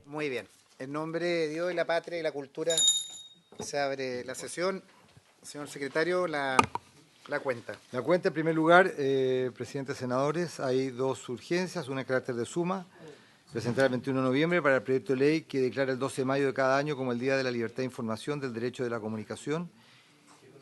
Muy bien. En nombre de Dios y la patria y la cultura se abre la sesión. Señor secretario, la cuenta. La cuenta, en primer lugar, presidente senadores, hay dos urgencias, una de carácter de suma, presentar el 21 de noviembre para el proyecto de ley que declara el 12 de mayo de cada año como el Día de la Libertad de Información, del Derecho de la Comunicación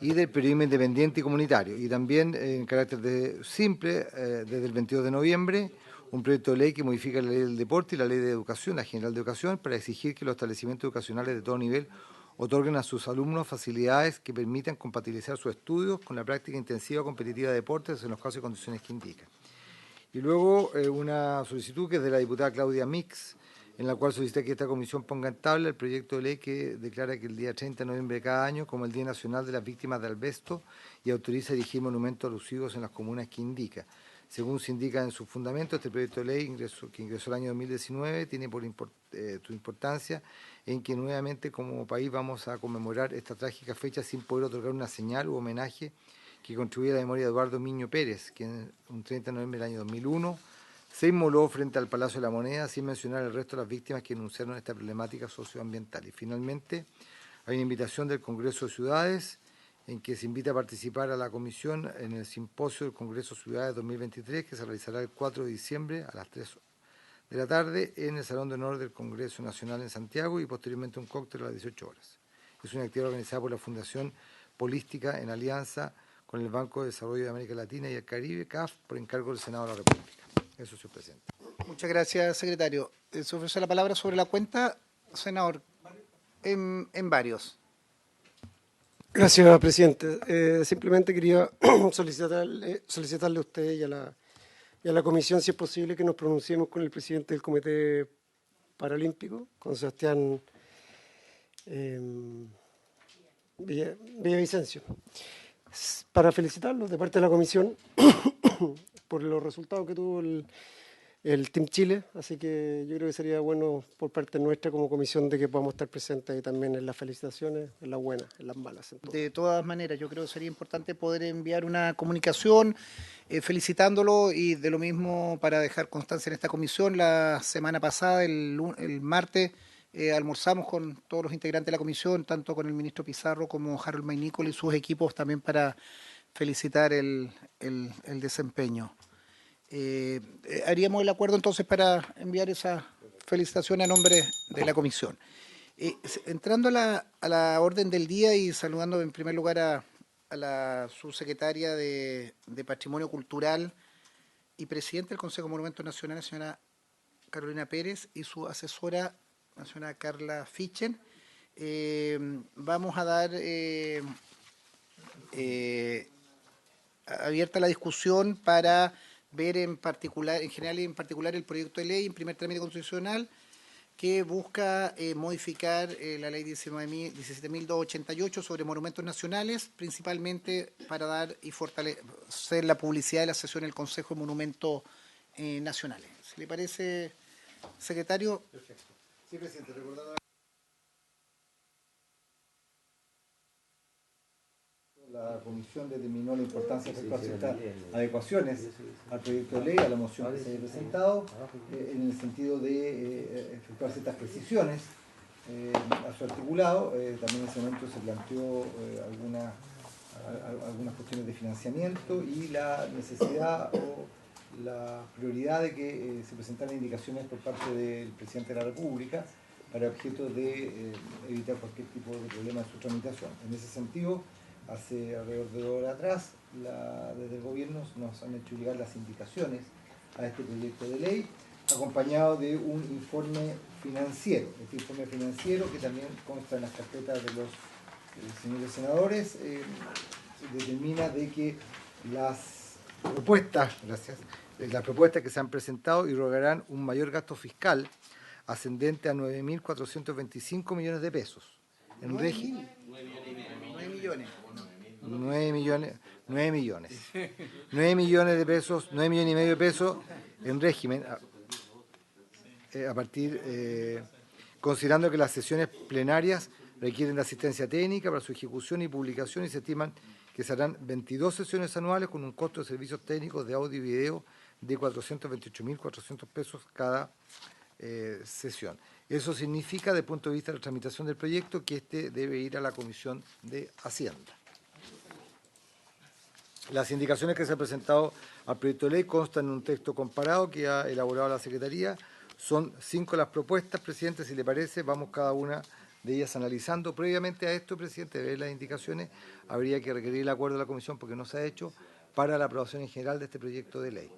y del Periodismo Independiente y Comunitario. Y también, en carácter de simple, desde el 22 de noviembre, un proyecto de ley que modifica la ley del deporte y la ley de educación, la General de Educación, para exigir que los establecimientos educacionales de todo nivel otorguen a sus alumnos facilidades que permitan compatibilizar sus estudios con la práctica intensiva competitiva de deportes en los casos y condiciones que indican. Y luego una solicitud que es de la diputada Claudia Mix, en la cual solicita que esta comisión ponga en tabla el proyecto de ley que declara que el día 30 de noviembre de cada año como el Día Nacional de las Víctimas de Asbesto y autoriza a erigir monumentos alusivos en las comunas que indica. Según se indica en su fundamento, este proyecto de ley que ingresó el año 2019 tiene su importancia en que nuevamente como país vamos a conmemorar esta trágica fecha sin poder otorgar una señal u homenaje que contribuye a la memoria de Eduardo Miño Pérez, quien un 30 de noviembre del año 2001 se inmoló frente al Palacio de la Moneda, sin mencionar el resto de las víctimas que denunciaron esta problemática socioambiental. Y finalmente, hay una invitación del Congreso de Ciudades, en que se invita a participar a la comisión en el simposio del Congreso de Ciudades 2023, que se realizará el 4 de diciembre a las 3 de la tarde en el Salón de Honor del Congreso Nacional en Santiago y posteriormente un cóctel a las 18 horas. Es una actividad organizada por la Fundación Polística en alianza con el Banco de Desarrollo de América Latina y el Caribe, CAF, por encargo del Senado de la República. Eso, señor presidente. Muchas gracias, secretario. Se ofrece la palabra sobre la cuenta, senador, en varios. Gracias, presidente. Simplemente quería solicitarle a usted y a la comisión, si es posible, que nos pronunciemos con el presidente del Comité Paralímpico, con Sebastián Villavicencio, para felicitarlos de parte de la comisión por los resultados que tuvo el Team Chile, así que yo creo que sería bueno por parte nuestra como comisión de que podamos estar presentes ahí también en las felicitaciones, en las buenas, en las malas. De todas maneras, yo creo que sería importante poder enviar una comunicación felicitándolo y de lo mismo para dejar constancia en esta comisión. La semana pasada, el martes, almorzamos con todos los integrantes de la comisión, tanto con el ministro Pizarro como Harold Maynícola y sus equipos también para felicitar el desempeño. Haríamos el acuerdo entonces para enviar esa felicitación a nombre de la comisión. Entrando a la orden del día y saludando en primer lugar a la subsecretaria de Patrimonio Cultural y presidenta del Consejo de Monumentos Nacionales, señora Carolina Pérez, y su asesora, la señora Carla Fichen, vamos a dar abierta la discusión para ver en particular, en general y en particular, el proyecto de ley en primer trámite constitucional que busca modificar la ley 17.288 sobre monumentos nacionales, principalmente para dar y fortalecer la publicidad de la sesión del Consejo de Monumentos Nacionales. ¿Se le parece, secretario? Perfecto. Sí, presidente, recordando la comisión determinó la importancia de efectuar ciertas adecuaciones al proyecto de ley, a la moción que se haya presentado, en el sentido de efectuar ciertas precisiones a su articulado. También en ese momento se planteó algunas cuestiones de financiamiento y la necesidad o la prioridad de que se presentaran indicaciones por parte del presidente de la República para objeto de evitar cualquier tipo de problema en su tramitación. En ese sentido, hace alrededor de 2 horas atrás, desde el gobierno nos han hecho llegar las indicaciones a este proyecto de ley, acompañado de un informe financiero. Este informe financiero, que también consta en las carpetas de los señores senadores, determina de que las propuestas que se han presentado irrogarán un mayor gasto fiscal ascendente a 9.425 millones de pesos. En régimen 9 millones. 9 millones de pesos, 9 millones y medio de pesos en régimen, a partir, considerando que las sesiones plenarias requieren de asistencia técnica para su ejecución y publicación y se estiman que serán 22 sesiones anuales con un costo de servicios técnicos de audio y video de 428.400 pesos cada sesión. Eso significa, desde el punto de vista de la tramitación del proyecto, que este debe ir a la Comisión de Hacienda. Las indicaciones que se han presentado al proyecto de ley constan en un texto comparado que ha elaborado la Secretaría. Son 5 las propuestas, presidente. Si le parece, vamos cada una de ellas analizando. Previamente a esto, presidente, de ver las indicaciones, habría que requerir el acuerdo de la Comisión, porque no se ha hecho, para la aprobación en general de este proyecto de ley.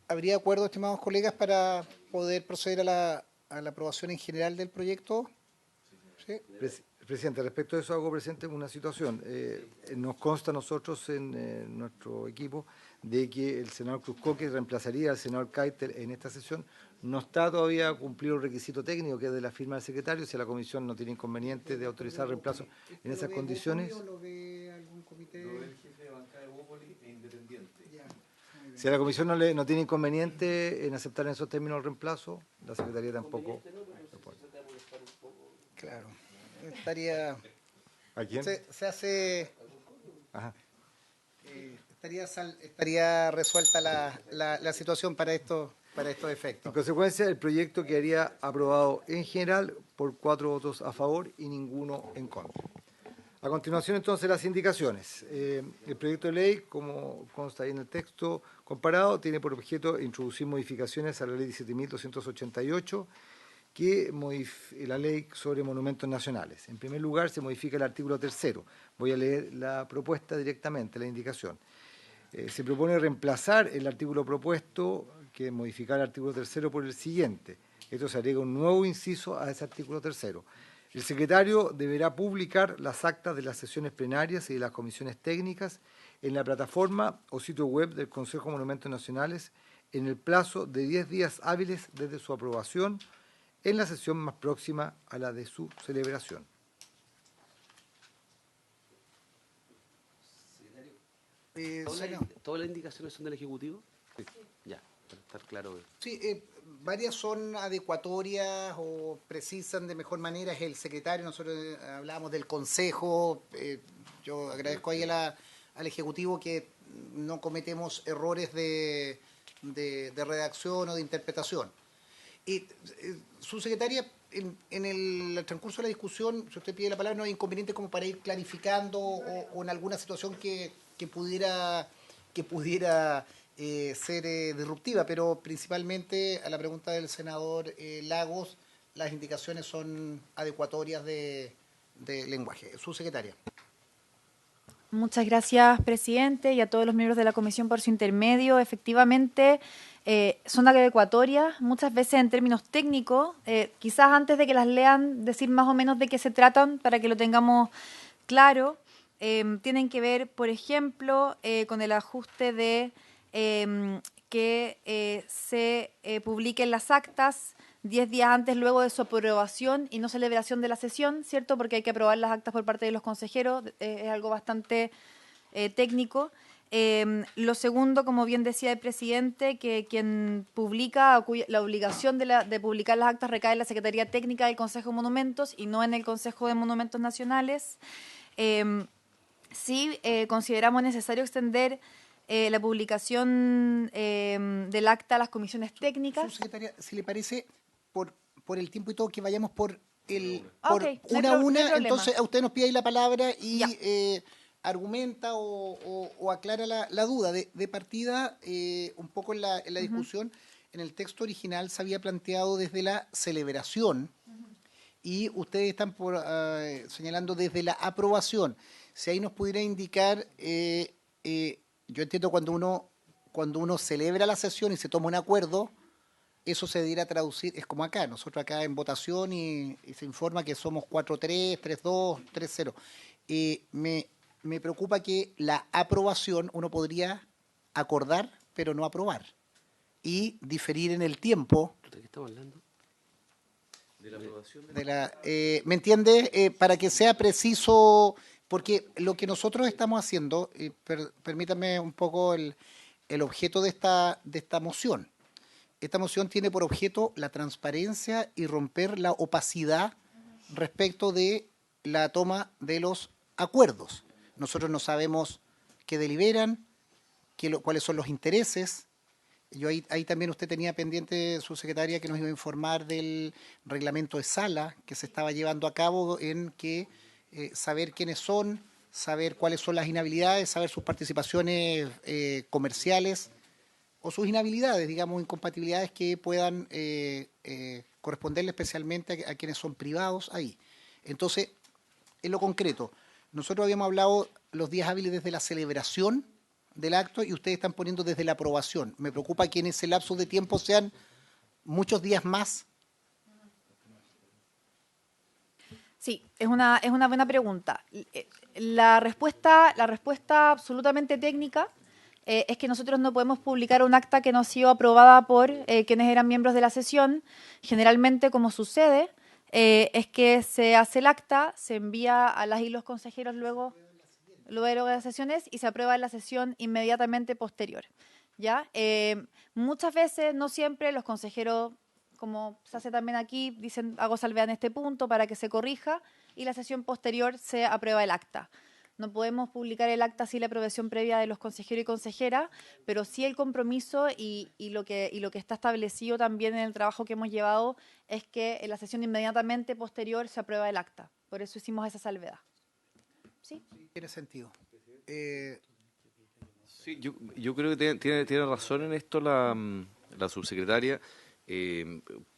¿Habría acuerdo, estimados colegas, para poder proceder a la aprobación en general del proyecto? ¿Sí? Presidente, respecto a eso hago presente una situación. Nos consta a nosotros en nuestro equipo de que el senador Cruzcoque reemplazaría al senador Keitel en esta sesión. No está todavía cumplido el requisito técnico, que es de la firma del secretario. Si la comisión no tiene inconveniente de autorizar el reemplazo en esas condiciones. ¿Lo ve algún comité? Lo ve el jefe de bancada de Bópoli e Independiente. Si la comisión no tiene inconveniente en aceptar en esos términos el reemplazo, la secretaría tampoco. Claro. Estaría... ¿A quién? Se hace... Ajá. Estaría resuelta la situación para estos efectos. En consecuencia, el proyecto quedaría aprobado en general por 4 votos a favor y ninguno en contra. A continuación, entonces, las indicaciones. El proyecto de ley, como consta ahí en el texto comparado, tiene por objeto introducir modificaciones a la ley 17.288, que la ley sobre monumentos nacionales. En primer lugar, se modifica el artículo 3º. Voy a leer la propuesta directamente, la indicación. Se propone reemplazar el artículo propuesto, que es modificar el artículo 3º, por el siguiente. Esto se agrega un nuevo inciso a ese artículo 3º. El secretario deberá publicar las actas de las sesiones plenarias y de las comisiones técnicas en la plataforma o sitio web del Consejo de Monumentos Nacionales en el plazo de 10 días hábiles desde su aprobación en la sesión más próxima a la de su celebración. ¿Todas las indicaciones son del Ejecutivo? Sí. Ya, para estar claro. Sí, varias son adecuatorias o precisan de mejor manera. Es el secretario, nosotros hablábamos del Consejo. Yo agradezco ahí al Ejecutivo que no cometemos errores de redacción o de interpretación. Su secretaria, en el transcurso de la discusión, si usted pide la palabra, no hay inconveniente como para ir clarificando o en alguna situación que pudiera ser disruptiva, pero principalmente a la pregunta del senador Lagos, las indicaciones son adecuatorias de lenguaje. Su secretaria. Muchas gracias, presidente, y a todos los miembros de la comisión por su intermedio. Efectivamente, son adecuatorias, muchas veces en términos técnicos. Quizás antes de que las lean, decir más o menos de qué se tratan para que lo tengamos claro. Tienen que ver, por ejemplo, con el ajuste de que se publiquen las actas 10 días antes luego de su aprobación y no celebración de la sesión, ¿cierto? Porque hay que aprobar las actas por parte de los consejeros, es algo bastante técnico. Lo segundo, como bien decía el presidente, que quien publica, la obligación de publicar las actas recae en la Secretaría Técnica del Consejo de Monumentos y no en el Consejo de Monumentos Nacionales. Sí, consideramos necesario extender la publicación del acta a las comisiones técnicas. Su secretaria, si le parece, por el tiempo y todo, que vayamos por Okay, una a una, problema. entonces a usted nos pide ahí la palabra y argumenta o aclara la duda. De partida, un poco en la discusión, en el texto original se había planteado desde la celebración y ustedes están señalando desde la aprobación. Si ahí nos pudiera indicar, yo entiendo cuando uno celebra la sesión y se toma un acuerdo, eso se debiera traducir, es como acá, nosotros acá en votación y se informa que somos 4-3, 3-2, 3-0. Me preocupa que la aprobación uno podría acordar, pero no aprobar, y diferir en el tiempo. ¿De qué estamos hablando? De la aprobación. ¿Me entiende? Para que sea preciso, porque lo que nosotros estamos haciendo, permítame un poco el objeto de esta moción. Esta moción tiene por objeto la transparencia y romper la opacidad respecto de la toma de los acuerdos. Nosotros no sabemos qué deliberan, cuáles son los intereses, ahí también usted tenía pendiente, su secretaria, que nos iba a informar del reglamento de sala que se estaba llevando a cabo, en que saber quiénes son, saber cuáles son las inhabilidades, saber sus participaciones comerciales o sus inhabilidades, digamos, incompatibilidades que puedan corresponderle especialmente a quienes son privados ahí. Entonces, en lo concreto, nosotros habíamos hablado los días hábiles desde la celebración del acto y ustedes están poniendo desde la aprobación. Me preocupa que en ese lapso de tiempo sean muchos días más. Sí, es una buena pregunta. La respuesta absolutamente técnica es que nosotros no podemos publicar un acta que no ha sido aprobada por quienes eran miembros de la sesión. Generalmente, como sucede, es que se hace el acta, se envía a las y los consejeros luego de las sesiones y se aprueba en la sesión inmediatamente posterior. ¿Ya? Muchas veces, no siempre, los consejeros, como se hace también aquí, dicen hago salvedad en este punto para que se corrija y la sesión posterior se aprueba el acta. No podemos publicar el acta sin la aprobación previa de los consejeros y consejeras, pero sí el compromiso y lo que está establecido también en el trabajo que hemos llevado es que en la sesión inmediatamente posterior se aprueba el acta. Por eso hicimos esa salvedad. ¿Sí? Tiene sentido. Sí, yo creo que tiene razón en esto la subsecretaria,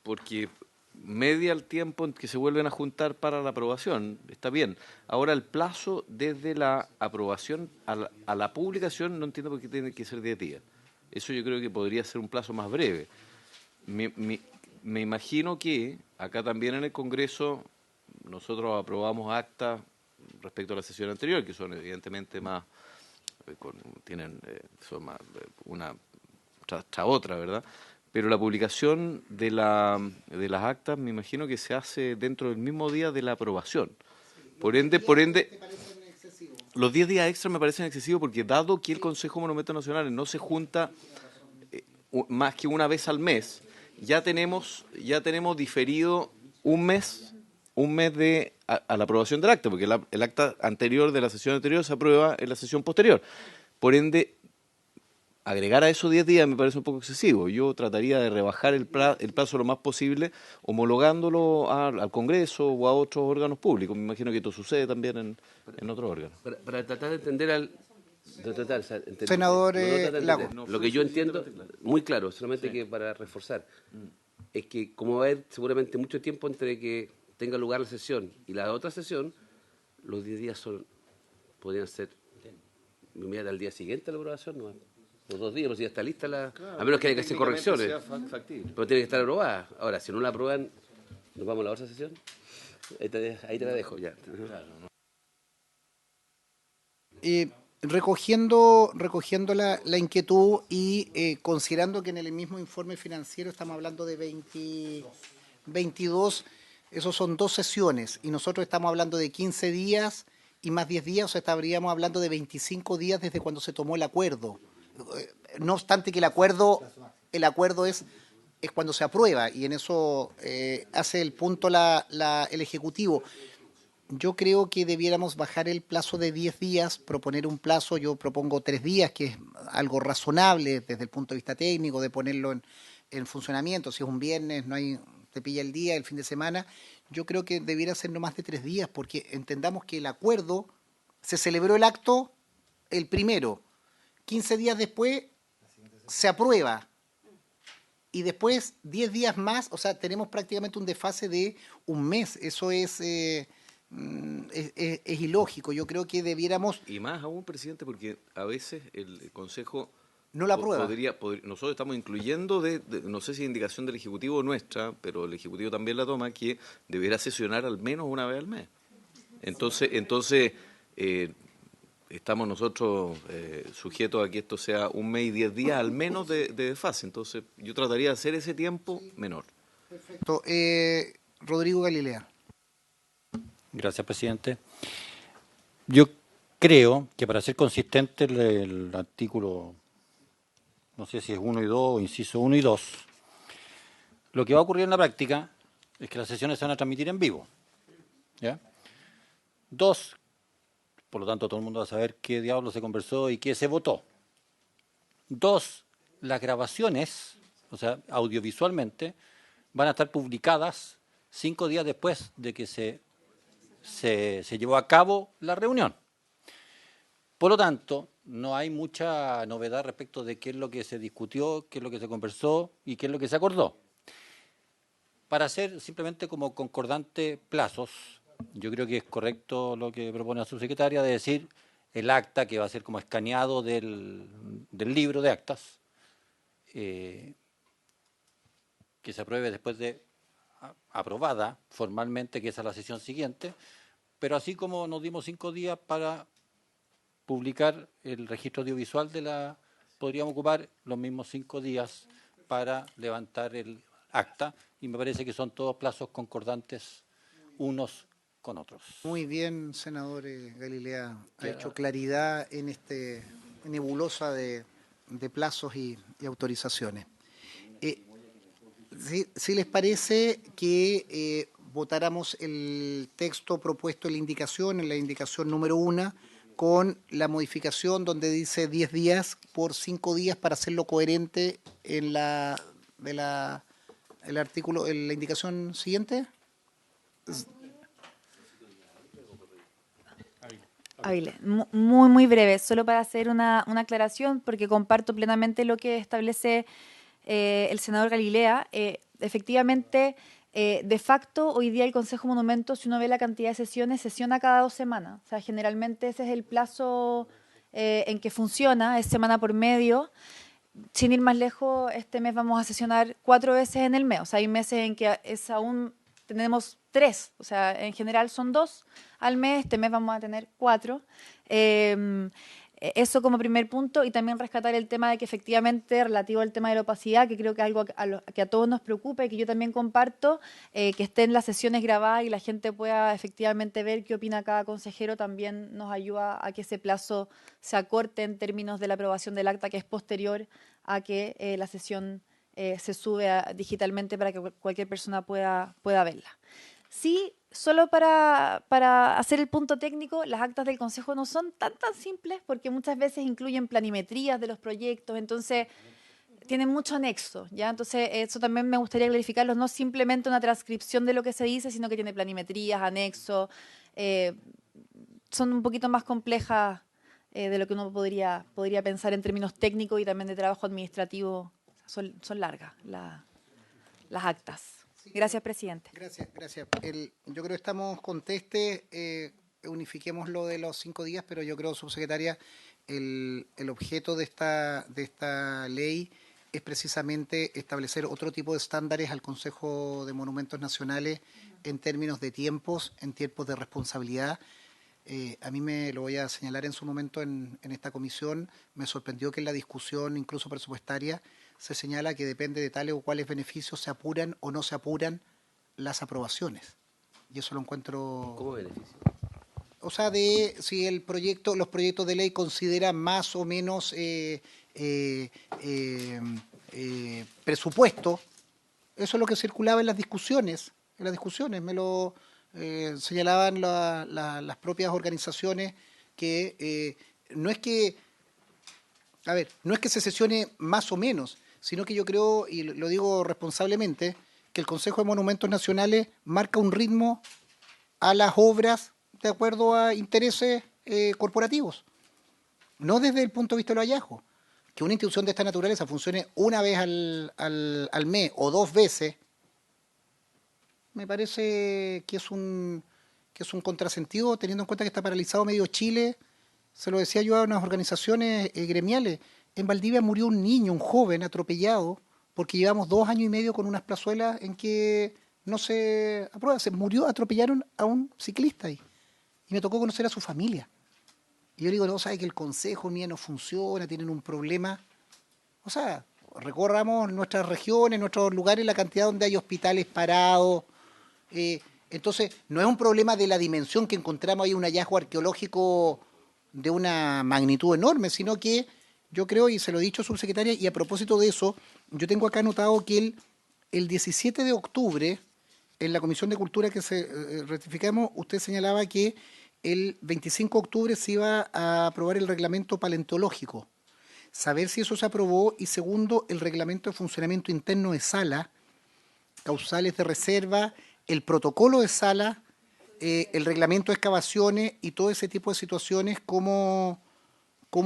porque media el tiempo en que se vuelven a juntar para la aprobación, está bien. Ahora el plazo desde la aprobación a la publicación no entiendo por qué tiene que ser 10 días. Eso yo creo que podría ser un plazo más breve. Me imagino que acá también en el Congreso nosotros aprobamos actas respecto a la sesión anterior, que son evidentemente más, son más una tras otra, ¿verdad? Pero la publicación de las actas me imagino que se hace dentro del mismo día de la aprobación. Por ende, los 10 días extra me parecen excesivos porque dado que el Consejo de Monumentos Nacionales no se junta más que una vez al mes, ya tenemos diferido un mes a la aprobación del acta, porque el acta anterior de la sesión anterior se aprueba en la sesión posterior. Por ende, agregar a esos 10 días me parece un poco excesivo. Yo trataría de rebajar el plazo lo más posible, homologándolo al Congreso o a otros órganos públicos. Me imagino que esto sucede también en otros órganos. Para tratar de entender Senador Lago. Lo que yo entiendo, muy claro, solamente que para reforzar, es que como va a haber seguramente mucho tiempo entre que tenga lugar la sesión y la otra sesión, los 10 días podrían ser inmediatamente al día siguiente de la aprobación, ¿no? Los 2 días, los días está lista a menos que haya que hacer correcciones, pero tiene que estar aprobada. Ahora, si no la aprueban, ¿nos vamos a la otra sesión? Ahí te la dejo ya. Recogiendo la inquietud y considerando que en el mismo informe financiero estamos hablando de 22, esos son 2 sesiones, y nosotros estamos hablando de 15 días y más 10 días, o sea, estaríamos hablando de 25 días desde cuando se tomó el acuerdo. No obstante que el acuerdo es cuando se aprueba, y en eso hace el punto el Ejecutivo. Yo creo que debiéramos bajar el plazo de 10 días, proponer un plazo, yo propongo 3 días, que es algo razonable desde el punto de vista técnico, de ponerlo en funcionamiento. Si es un viernes, te pilla el día, el fin de semana. Yo creo que debiera ser no más de 3 días, porque entendamos que el acuerdo, se celebró el acto el primero, 15 días después se aprueba, y después 10 días más, o sea, tenemos prácticamente un desfase de un mes. Eso es ilógico. Yo creo que debiéramos... Y más aún, presidente, porque a veces el Consejo no la aprueba. Nosotros estamos incluyendo, no sé si es indicación del Ejecutivo o nuestra, pero el Ejecutivo también la toma, que deberá sesionar al menos una vez al mes. Entonces estamos nosotros sujetos a que esto sea un mes y 10 días al menos de desfase. Entonces yo trataría de hacer ese tiempo menor. Perfecto. Rodrigo Galilea. Gracias, presidente. Yo creo que para ser consistente el artículo, no sé si es 1 y 2 o inciso 1 y 2, lo que va a ocurrir en la práctica es que las sesiones se van a transmitir en vivo. ¿Ya? 2, por lo tanto todo el mundo va a saber qué diablo se conversó y qué se votó. 2, las grabaciones, o sea, audiovisualmente, van a estar publicadas 5 días después de que se llevó a cabo la reunión. Por lo tanto, no hay mucha novedad respecto de qué es lo que se discutió, qué es lo que se conversó y qué es lo que se acordó. Para hacer simplemente como concordante plazos, yo creo que es correcto lo que propone la subsecretaria de decir el acta que va a ser como escaneado del libro de actas, que se apruebe después de aprobada formalmente, que es a la sesión siguiente, pero así como nos dimos 5 días para publicar el registro audiovisual podríamos ocupar los mismos 5 días para levantar el acta, y me parece que son todos plazos concordantes unos con otros. Muy bien, senador Galilea. Ha hecho claridad en este nebulosa de plazos y autorizaciones. Si les parece que votáramos el texto propuesto en la indicación número 1, con la modificación donde dice 10 días por 5 días para hacerlo coherente en el artículo, en la indicación siguiente. Ávila, muy breve, solo para hacer una aclaración, porque comparto plenamente lo que establece el senador Galilea. Efectivamente, de facto, hoy día el Consejo de Monumentos, si uno ve la cantidad de sesiones, sesiona cada 2 semanas. O sea, generalmente ese es el plazo en que funciona, es semana por medio. Sin ir más lejos, este mes vamos a sesionar 4 veces en el mes. O sea, hay meses en que aún tenemos 3. O sea, en general son 2 al mes. Este mes vamos a tener 4. Eso como primer punto, y también rescatar el tema de que efectivamente, relativo al tema de la opacidad, que creo que es algo que a todos nos preocupa y que yo también comparto, que estén las sesiones grabadas y la gente pueda efectivamente ver qué opina cada consejero, también nos ayuda a que ese plazo se acorte en términos de la aprobación del acta, que es posterior a que la sesión se sube digitalmente para que cualquier persona pueda verla. Sí, solo para hacer el punto técnico, las actas del Consejo no son tan simples, porque muchas veces incluyen planimetrías de los proyectos, entonces tienen mucho anexo, ¿ya? Entonces eso también me gustaría clarificarlo, no simplemente una transcripción de lo que se dice, sino que tiene planimetrías, anexos, son un poquito más complejas de lo que uno podría pensar en términos técnicos y también de trabajo administrativo. Son largas las actas. Gracias, presidente. Gracias. Yo creo que estamos contestes, unifiquemos lo de los 5 días, pero yo creo, subsecretaria, el objeto de esta ley es precisamente establecer otro tipo de estándares al Consejo de Monumentos Nacionales en términos de tiempos, en tiempos de responsabilidad. A mí me lo voy a señalar en su momento en esta comisión, me sorprendió que en la discusión, incluso presupuestaria, se señala que depende de tales o cuáles beneficios se apuran o no se apuran las aprobaciones. Y eso lo encuentro... ¿Cómo beneficio? O sea, de si los proyectos de ley consideran más o menos presupuesto, eso es lo que circulaba en las discusiones. Me lo señalaban las propias organizaciones, que no es que se sesione más o menos, sino que yo creo, y lo digo responsablemente, que el Consejo de Monumentos Nacionales marca un ritmo a las obras de acuerdo a intereses corporativos, no desde el punto de vista de los hallazgos. Que una institución de esta naturaleza funcione una vez al mes o 2 veces, me parece que es un contrasentido, teniendo en cuenta que está paralizado medio Chile. Se lo decía yo a unas organizaciones gremiales. En Valdivia murió un niño, un joven, atropellado, porque llevamos 2 años y medio con unas plazuelas en que no se aprueba. Atropellaron a un ciclista ahí. Y me tocó conocer a su familia. Y yo le digo, no, sabe que el consejo mía no funciona, tienen un problema. O sea, recorramos nuestras regiones, nuestros lugares, la cantidad donde hay hospitales parados. Entonces, no es un problema de la dimensión que encontramos ahí, un hallazgo arqueológico de una magnitud enorme, sino que yo creo, y se lo he dicho, subsecretaria, y a propósito de eso, yo tengo acá anotado que el 17 de octubre, en la Comisión de Cultura que ratificamos, usted señalaba que el 25 de octubre se iba a aprobar el reglamento paleontológico. saber si eso se aprobó, y segundo, el reglamento de funcionamiento interno de sala, causales de reserva, el protocolo de sala, el reglamento de excavaciones y todo ese tipo de situaciones, cómo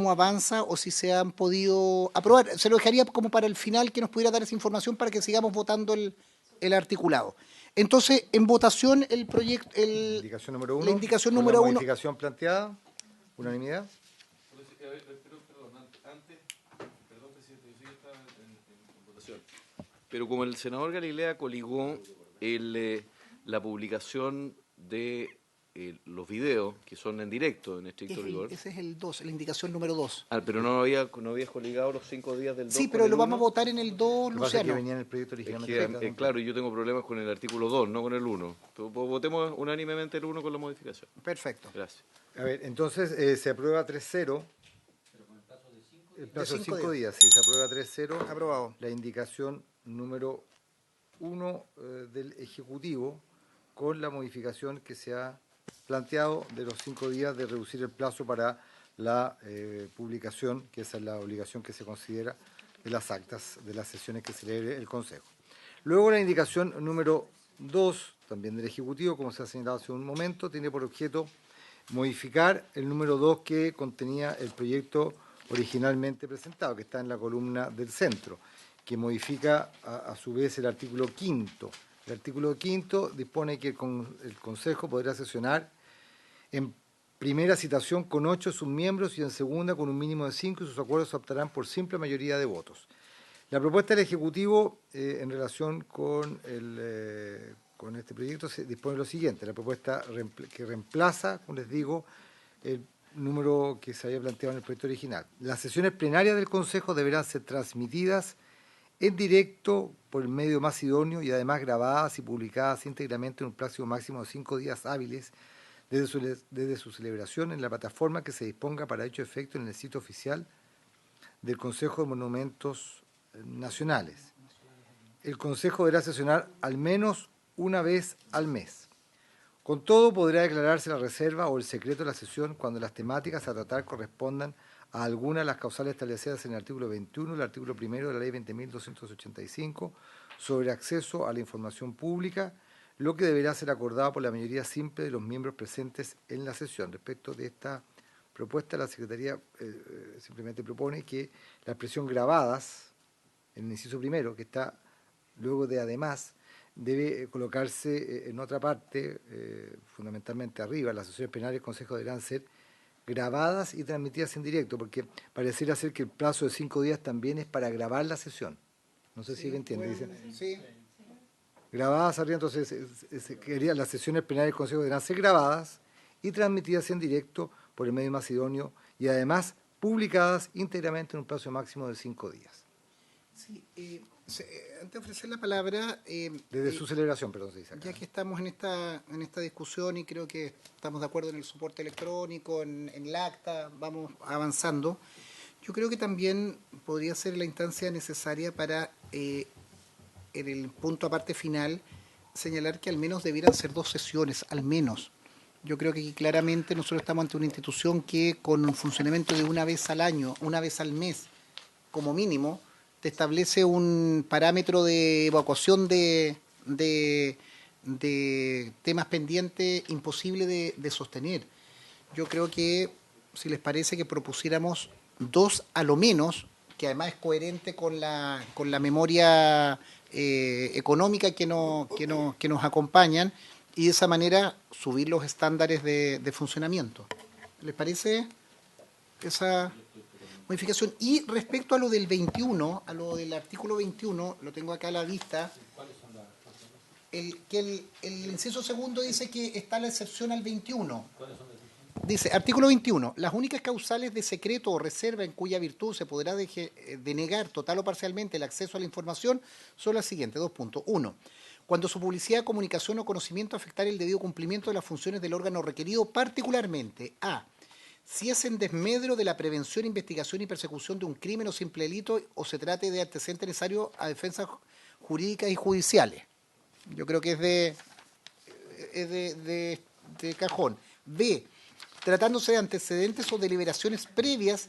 avanza o si se han podido aprobar. Se lo dejaría como para el final, que nos pudiera dar esa información para que sigamos votando el articulado. Entonces, en votación el proyecto, Indicación número 1. la indicación con número la 1. modificación planteada. Unanimidad. Pero como el senador Galilea coligó la publicación de los videos, que son en directo, en estricto rigor. Ese es el 2, la indicación número 2. Pero no había coligado los 5 días del 2. Sí, pero lo vamos a votar en el 2, Lo que pasa es que Luciano. venía en el proyecto Es originalmente. que, claro, yo tengo problemas con el artículo 2, no con el 1. Votemos unánimemente el 1 con la modificación. Perfecto. Gracias. A ver, entonces se aprueba 3-0. El plazo de 5 días, sí, se aprueba 3-0. Aprobado. La indicación número 1 del Ejecutivo, con la modificación que se ha planteado de los 5 días de reducir el plazo para la publicación, que esa es la obligación que se considera de las actas de las sesiones que celebre el Consejo. Luego la indicación número 2, también del Ejecutivo, como se ha señalado hace un momento, tiene por objeto modificar el número 2 que contenía el proyecto originalmente presentado, que está en la columna del centro, que modifica a su vez el artículo 5. El artículo 5 dispone que el Consejo podrá sesionar en primera citación con 8 submiembros y en segunda con un mínimo de 5, y sus acuerdos se optarán por simple mayoría de votos. La propuesta del Ejecutivo en relación con este proyecto se dispone lo siguiente: la propuesta que reemplaza, como les digo, el número que se había planteado en el proyecto original. Las sesiones plenarias del Consejo deberán ser transmitidas en directo por el medio más idóneo y además grabadas y publicadas íntegramente en un plazo máximo de 5 días hábiles desde su celebración en la plataforma que se disponga para dicho efecto en el sitio oficial del Consejo de Monumentos Nacionales. El Consejo deberá sesionar al menos una vez al mes. Con todo, podrá declararse la reserva o el secreto de la sesión cuando las temáticas a tratar correspondan a alguna de las causales establecidas en el artículo 21, el artículo 1 de la Ley 20.285, sobre acceso a la información pública, lo que deberá ser acordado por la mayoría simple de los miembros presentes en la sesión. Respecto de esta propuesta, la Secretaría simplemente propone que la expresión grabadas, en el inciso primero, que está luego de además, debe colocarse en otra parte, fundamentalmente arriba. Las sesiones plenarias del Consejo deberán ser grabadas y transmitidas en directo, porque pareciera ser que el plazo de 5 días también es para grabar la sesión. No sé si me entiende. Dicen, Sí. grabadas arriba, entonces las sesiones plenarias del Consejo deberán ser grabadas y transmitidas en directo por el medio más idóneo y además publicadas íntegramente en un plazo máximo de 5 días. Sí, antes de ofrecer la palabra... Desde su celebración, perdón, se dice acá. Ya que estamos en esta discusión y creo que estamos de acuerdo en el soporte electrónico, en el acta, vamos avanzando, yo creo que también podría ser la instancia necesaria para, en el punto aparte final, señalar que al menos debieran ser 2 sesiones, al menos. Yo creo que aquí claramente nosotros estamos ante una institución que con un funcionamiento de una vez al año, una vez al mes, como mínimo, te establece un parámetro de evacuación de temas pendientes imposible de sostener. Yo creo que, si les parece, que propusiéramos 2 a lo menos, que además es coherente con la memoria económica que nos acompañan, y de esa manera subir los estándares de funcionamiento. ¿Les parece esa modificación? Y respecto a lo del 21, a lo del artículo 21, lo tengo acá a la vista. El inciso segundo dice que está la excepción al 21. Dice, artículo 21, las únicas causales de secreto o reserva en cuya virtud se podrá denegar total o parcialmente el acceso a la información son las siguientes, 2 puntos. 1. Cuando su publicidad, comunicación o conocimiento afectar el debido cumplimiento de las funciones del órgano requerido, particularmente a. Si es en desmedro de la prevención, investigación y persecución de un crimen o simple delito, o se trate de antecedentes necesarios a defensas jurídicas y judiciales. Yo creo que es de cajón. B. Tratándose de antecedentes o deliberaciones previas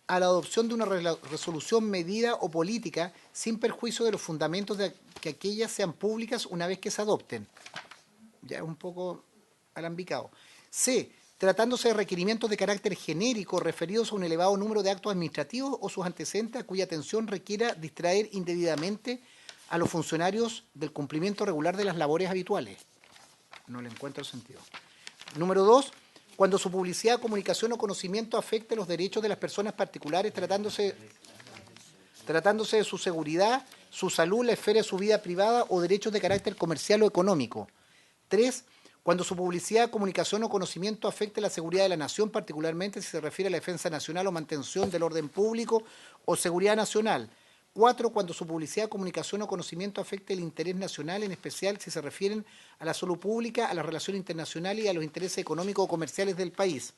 a la adopción de una resolución, medida o política sin perjuicio de los fundamentos de que aquellas sean públicas una vez que se adopten. Ya es un poco alambicado. C. Tratándose de requerimientos de carácter genérico referidos a un elevado número de actos administrativos o sus antecedentes a cuya atención requiera distraer indebidamente a los funcionarios del cumplimiento regular de las labores habituales. No le encuentro sentido. Número 2. Cuando su publicidad, comunicación o conocimiento afecte los derechos de las personas particulares tratándose de su seguridad, su salud, la esfera de su vida privada o derechos de carácter comercial o económico. 3. Cuando su publicidad, comunicación o conocimiento afecte la seguridad de la nación, particularmente si se refiere a la defensa nacional o mantención del orden público o seguridad nacional. 4. Cuando su publicidad, comunicación o conocimiento afecte el interés nacional, en especial si se refieren a la salud pública, a las relaciones internacionales y a los intereses económicos o comerciales del país.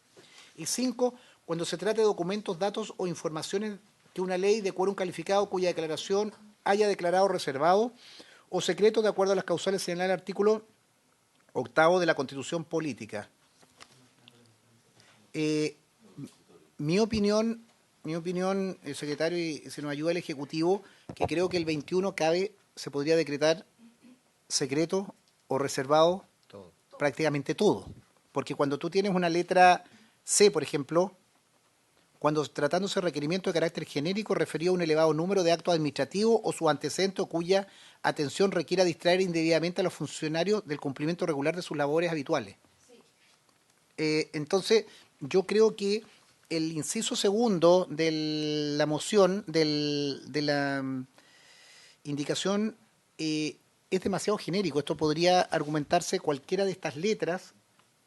Y 5. Cuando se trate de documentos, datos o informaciones que una ley de quórum calificado cuya declaración haya declarado reservado o secreto de acuerdo a las causales señaladas en el artículo 8 de la Constitución Política. Mi opinión, secretario, y si nos ayuda el Ejecutivo, que creo que el 21 se podría decretar secreto o reservado prácticamente todo. Porque cuando tú tienes una letra C, por ejemplo, cuando tratándose de requerimiento de carácter genérico referido a un elevado número de actos administrativos o su antecedente o cuya atención requiera distraer indebidamente a los funcionarios del cumplimiento regular de sus labores habituales. Entonces, yo creo que el inciso segundo de la moción, de la indicación, es demasiado genérico. Esto podría argumentarse cualquiera de estas letras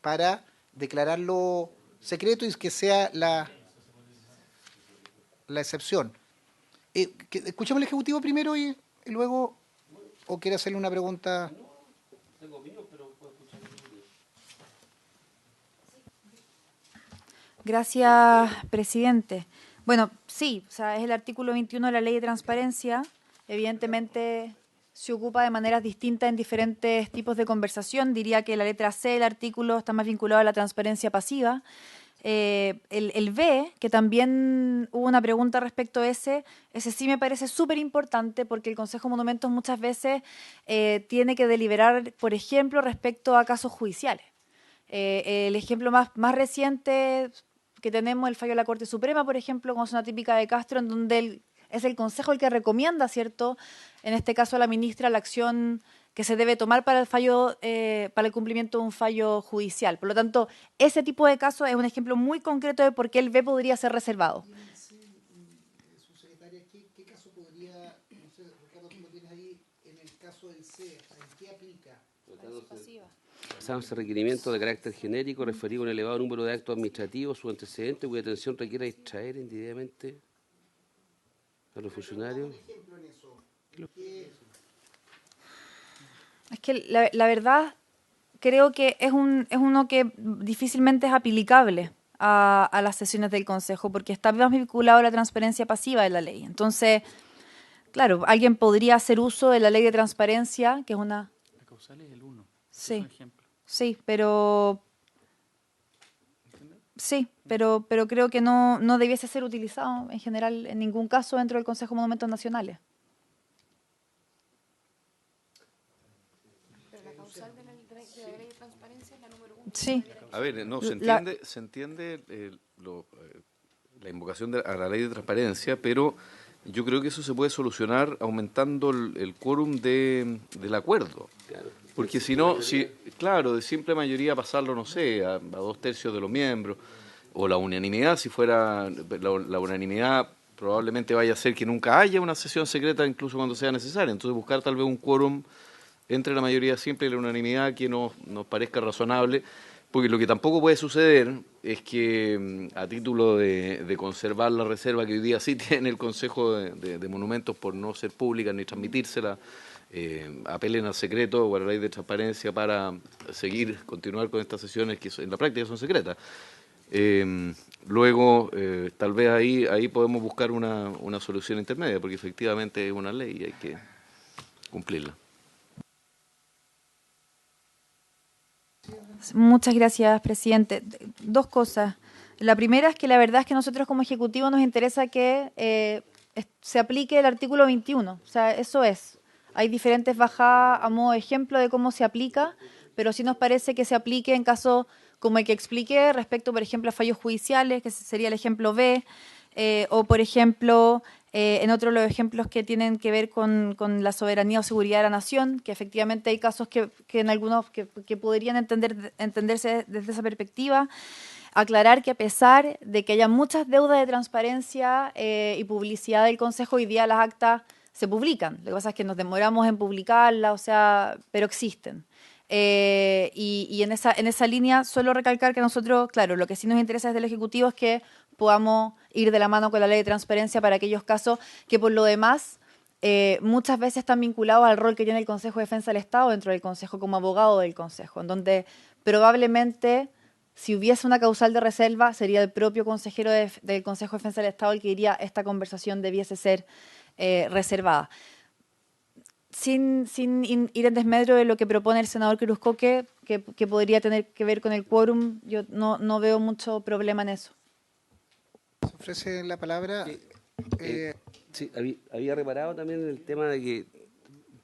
para declararlo secreto y que sea la excepción. Escuchemos al Ejecutivo primero y luego, ¿o quiere hacerle una pregunta? Gracias, presidente. Bueno, sí, o sea, es el artículo 21 de la Ley de Transparencia. Evidentemente se ocupa de maneras distintas en diferentes tipos de conversación. Diría que la letra C del artículo está más vinculada a la transparencia pasiva. El B, que también hubo una pregunta respecto a ese sí me parece súper importante porque el Consejo de Monumentos muchas veces tiene que deliberar, por ejemplo, respecto a casos judiciales. El ejemplo más reciente que tenemos, el fallo de la Corte Suprema, por ejemplo, como zona típica de Castro, en donde es el Consejo el que recomienda, ¿cierto?, en este caso a la ministra, la acción que se debe tomar para el fallo, para el cumplimiento de un fallo judicial. Por lo tanto, ese tipo de casos es un ejemplo muy concreto de por qué el B podría ser reservado. Subsecretaria, ¿qué caso podría, no sé, Ricardo, tú lo tienes ahí, en el caso del C, ¿en qué aplica? Ese requerimiento de carácter genérico referido a un elevado número de actos administrativos, su antecedente, cuya atención requiera distraer indebidamente a los funcionarios. Es que la verdad creo que es uno que difícilmente es aplicable a las sesiones del Consejo porque está más vinculado a la transparencia pasiva de la ley. Entonces, claro, alguien podría hacer uso de la ley de transparencia, que es una... La causal es el 1. Sí, es un ejemplo. sí, pero... Sí, pero creo que no debiese ser utilizado en general en ningún caso dentro del Consejo de Monumentos Nacionales. Pero la causal de la ley de transparencia es la número 1. Sí. A ver, no, se entiende la invocación a la ley de transparencia, pero yo creo que eso se puede solucionar aumentando el quórum del acuerdo. Porque si no, claro, de simple mayoría pasarlo, no sé, a 2/3 de los miembros, o la unanimidad, si fuera la unanimidad, probablemente vaya a ser que nunca haya una sesión secreta, incluso cuando sea necesaria. Entonces buscar tal vez un quórum entre la mayoría simple y la unanimidad que nos parezca razonable, porque lo que tampoco puede suceder es que a título de conservar la reserva que hoy día sí tiene el Consejo de Monumentos por no ser pública ni transmitírsela, apelen al secreto o a la ley de transparencia para continuar con estas sesiones que en la práctica son secretas. Luego, tal vez ahí podemos buscar una solución intermedia, porque efectivamente es una ley y hay que cumplirla. Muchas gracias, presidente. Dos cosas. La primera es que la verdad es que nosotros como Ejecutivo nos interesa que se aplique el artículo 21. O sea, eso es. Hay diferentes bajadas a modo de ejemplo de cómo se aplica, pero sí nos parece que se aplique en caso como el que expliqué respecto, por ejemplo, a fallos judiciales, que sería el ejemplo B, o, por ejemplo, en otros los ejemplos que tienen que ver con la soberanía o seguridad de la nación, que efectivamente hay casos que en algunos que podrían entenderse desde esa perspectiva. Aclarar que a pesar de que haya muchas deudas de transparencia y publicidad del Consejo, hoy día las actas se publican. Lo que pasa es que nos demoramos en publicarlas, o sea, pero existen. Y en esa línea, solo recalcar que nosotros, claro, lo que sí nos interesa desde el Ejecutivo es que podamos ir de la mano con la ley de transparencia para aquellos casos que por lo demás muchas veces están vinculados al rol que tiene el Consejo de Defensa del Estado dentro del Consejo como abogado del Consejo, en donde probablemente si hubiese una causal de reserva sería el propio consejero del Consejo de Defensa del Estado el que diría esta conversación debiese ser reservada. Sin ir en desmedro de lo que propone el senador Cruzcoque, que podría tener que ver con el quórum, yo no veo mucho problema en eso. Se ofrece la palabra. Sí, había reparado también en el tema de que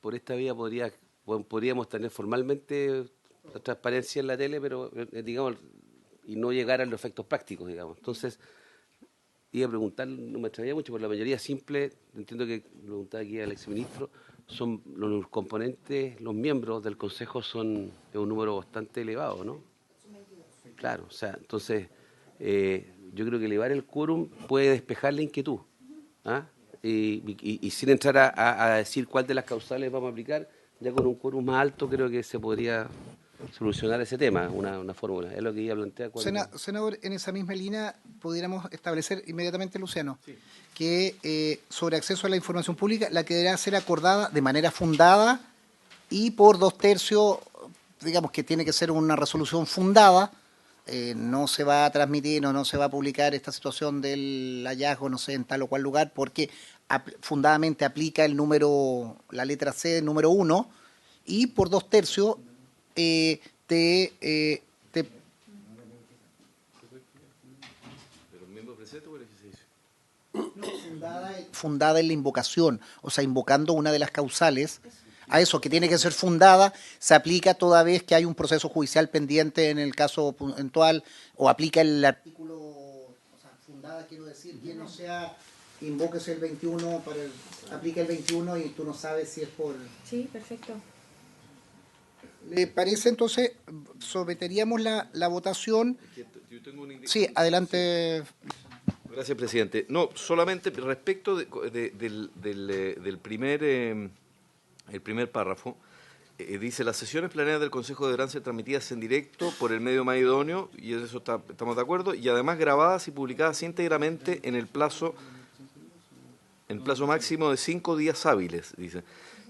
por esta vía podríamos tener formalmente la transparencia en la tele, pero digamos, y no llegar a los efectos prácticos, digamos. Entonces, iba a preguntar, no me extrañaría mucho, por la mayoría simple, entiendo que preguntaba aquí al exministro, son los componentes, los miembros del Consejo es un número bastante elevado, ¿no? Claro, o sea, entonces yo creo que elevar el quórum puede despejar la inquietud, ¿ah? Y sin entrar a decir cuál de las causales vamos a aplicar, ya con un quórum más alto creo que se podría solucionar ese tema, una fórmula, es lo que iba a plantear. Senador, en esa misma línea pudiéramos establecer inmediatamente, Luciano, que sobre acceso a la información pública la que deberá ser acordada de manera fundada y por 2/3, digamos que tiene que ser una resolución fundada, no se va a transmitir o no se va a publicar esta situación del hallazgo, no sé, en tal o cual lugar, porque fundadamente aplica el número, la letra C del número 1, y por 2/3 fundada en la invocación, o sea, invocando una de las causales, a eso que tiene que ser fundada, se aplica toda vez que hay un proceso judicial pendiente en el caso puntual, o aplica el artículo, o sea, fundada quiero decir, que no sea, invoques el 21, aplica el 21 y tú no sabes si es por... Sí, perfecto. ¿Le parece entonces? Someteríamos la votación. Sí, adelante. Gracias, presidente. No, solamente respecto del primer párrafo, dice, las sesiones planeadas del Consejo deberán ser transmitidas en directo por el medio más idóneo, y en eso estamos de acuerdo, y además grabadas y publicadas íntegramente en el plazo máximo de 5 días hábiles, dice.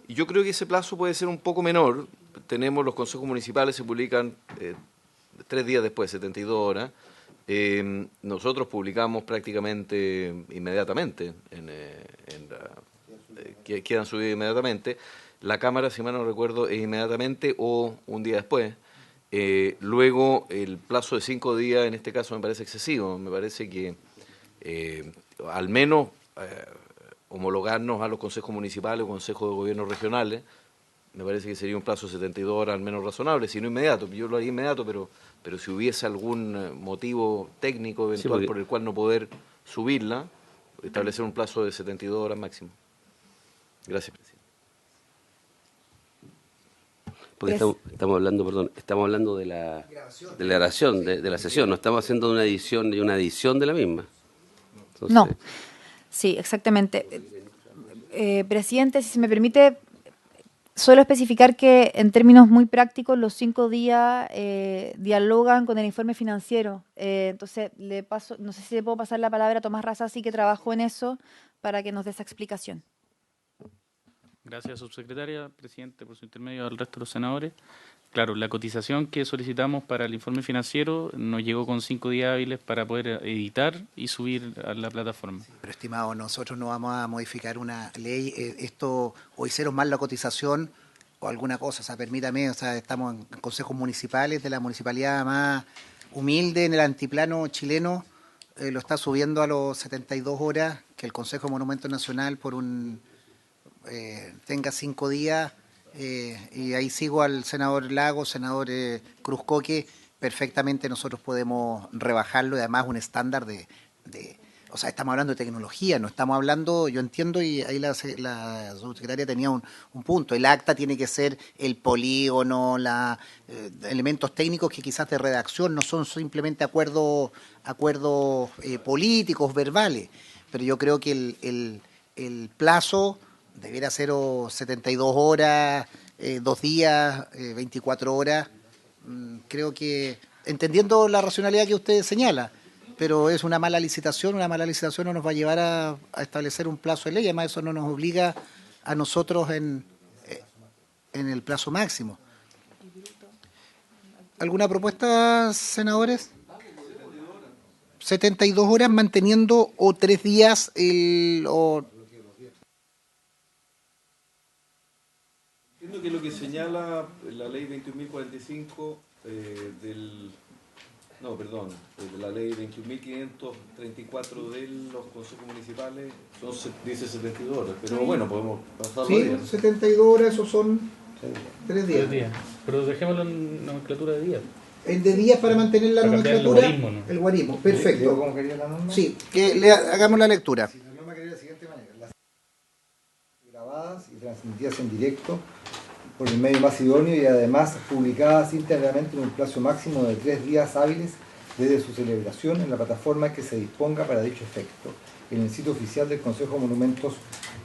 Y yo creo que ese plazo puede ser un poco menor. Tenemos los consejos municipales, se publican 3 días después, 72 horas. Nosotros publicamos prácticamente inmediatamente, quedan subidos inmediatamente. La Cámara, si mal no recuerdo, es inmediatamente o un día después. Luego, el plazo de 5 días, en este caso, me parece excesivo. Me parece que al menos homologarnos a los consejos municipales o consejos de gobierno regionales, me parece que sería un plazo de 72 horas al menos razonable, si no inmediato. Yo lo haría inmediato, pero si hubiese algún motivo técnico eventual por el cual no poder subirla, establecer un plazo de 72 horas máximo. Gracias, presidente. Porque estamos hablando de la grabación de la sesión, no estamos haciendo una edición de la misma. Entonces, no, sí, exactamente. Presidente, si se me permite, suelo especificar que en términos muy prácticos los 5 días dialogan con el informe financiero. Entonces, no sé si le puedo pasar la palabra a Tomás Raza, sí que trabajó en eso, para que nos dé esa explicación. Gracias, subsecretaria, presidente, por su intermedio al resto de los senadores. Claro, la cotización que solicitamos para el informe financiero nos llegó con 5 días hábiles para poder editar y subir a la plataforma. Pero, estimado, nosotros no vamos a modificar una ley. Esto, o hicieron mal la cotización o alguna cosa. O sea, permítame, o sea, estamos en consejos municipales de la municipalidad más humilde en el antiplano chileno. lo está subiendo a los 72 horas, que el Consejo de Monumentos Nacional tenga 5 días, y ahí sigo al senador Lagos, senador Cruzcoque, perfectamente nosotros podemos rebajarlo, y además un estándar o sea, estamos hablando de tecnología, no estamos hablando, yo entiendo, y ahí la subsecretaria tenía un punto, el acta tiene que ser el polígono, elementos técnicos que quizás de redacción no son simplemente acuerdos políticos, verbales, pero yo creo que el plazo debiera ser 72 horas, 2 días, 24 horas, creo que, entendiendo la racionalidad que usted señala, pero es una mala licitación no nos va a llevar a establecer un plazo de ley, además eso no nos obliga a nosotros en el plazo máximo. ¿Alguna propuesta, senadores? 72 horas manteniendo o 3 días Entiendo que lo que señala la ley 21.045 de la ley 21.534 de los consejos municipales dice 72 horas, pero bueno, podemos pasar sí, 72 horas, esos son 3 días. 3 días. Pero dejémoslo en nomenclatura de días. El de días para mantener la Para cambiar nomenclatura. el guarismo, ¿no? El guarismo, perfecto. ¿Cómo quería la norma? Sí, hagamos la lectura. La norma quería de la siguiente manera: las grabadas y transmitidas en directo por el medio más idóneo y además publicadas íntegramente en un plazo máximo de 3 días hábiles desde su celebración en la plataforma que se disponga para dicho efecto, en el sitio oficial del Consejo de Monumentos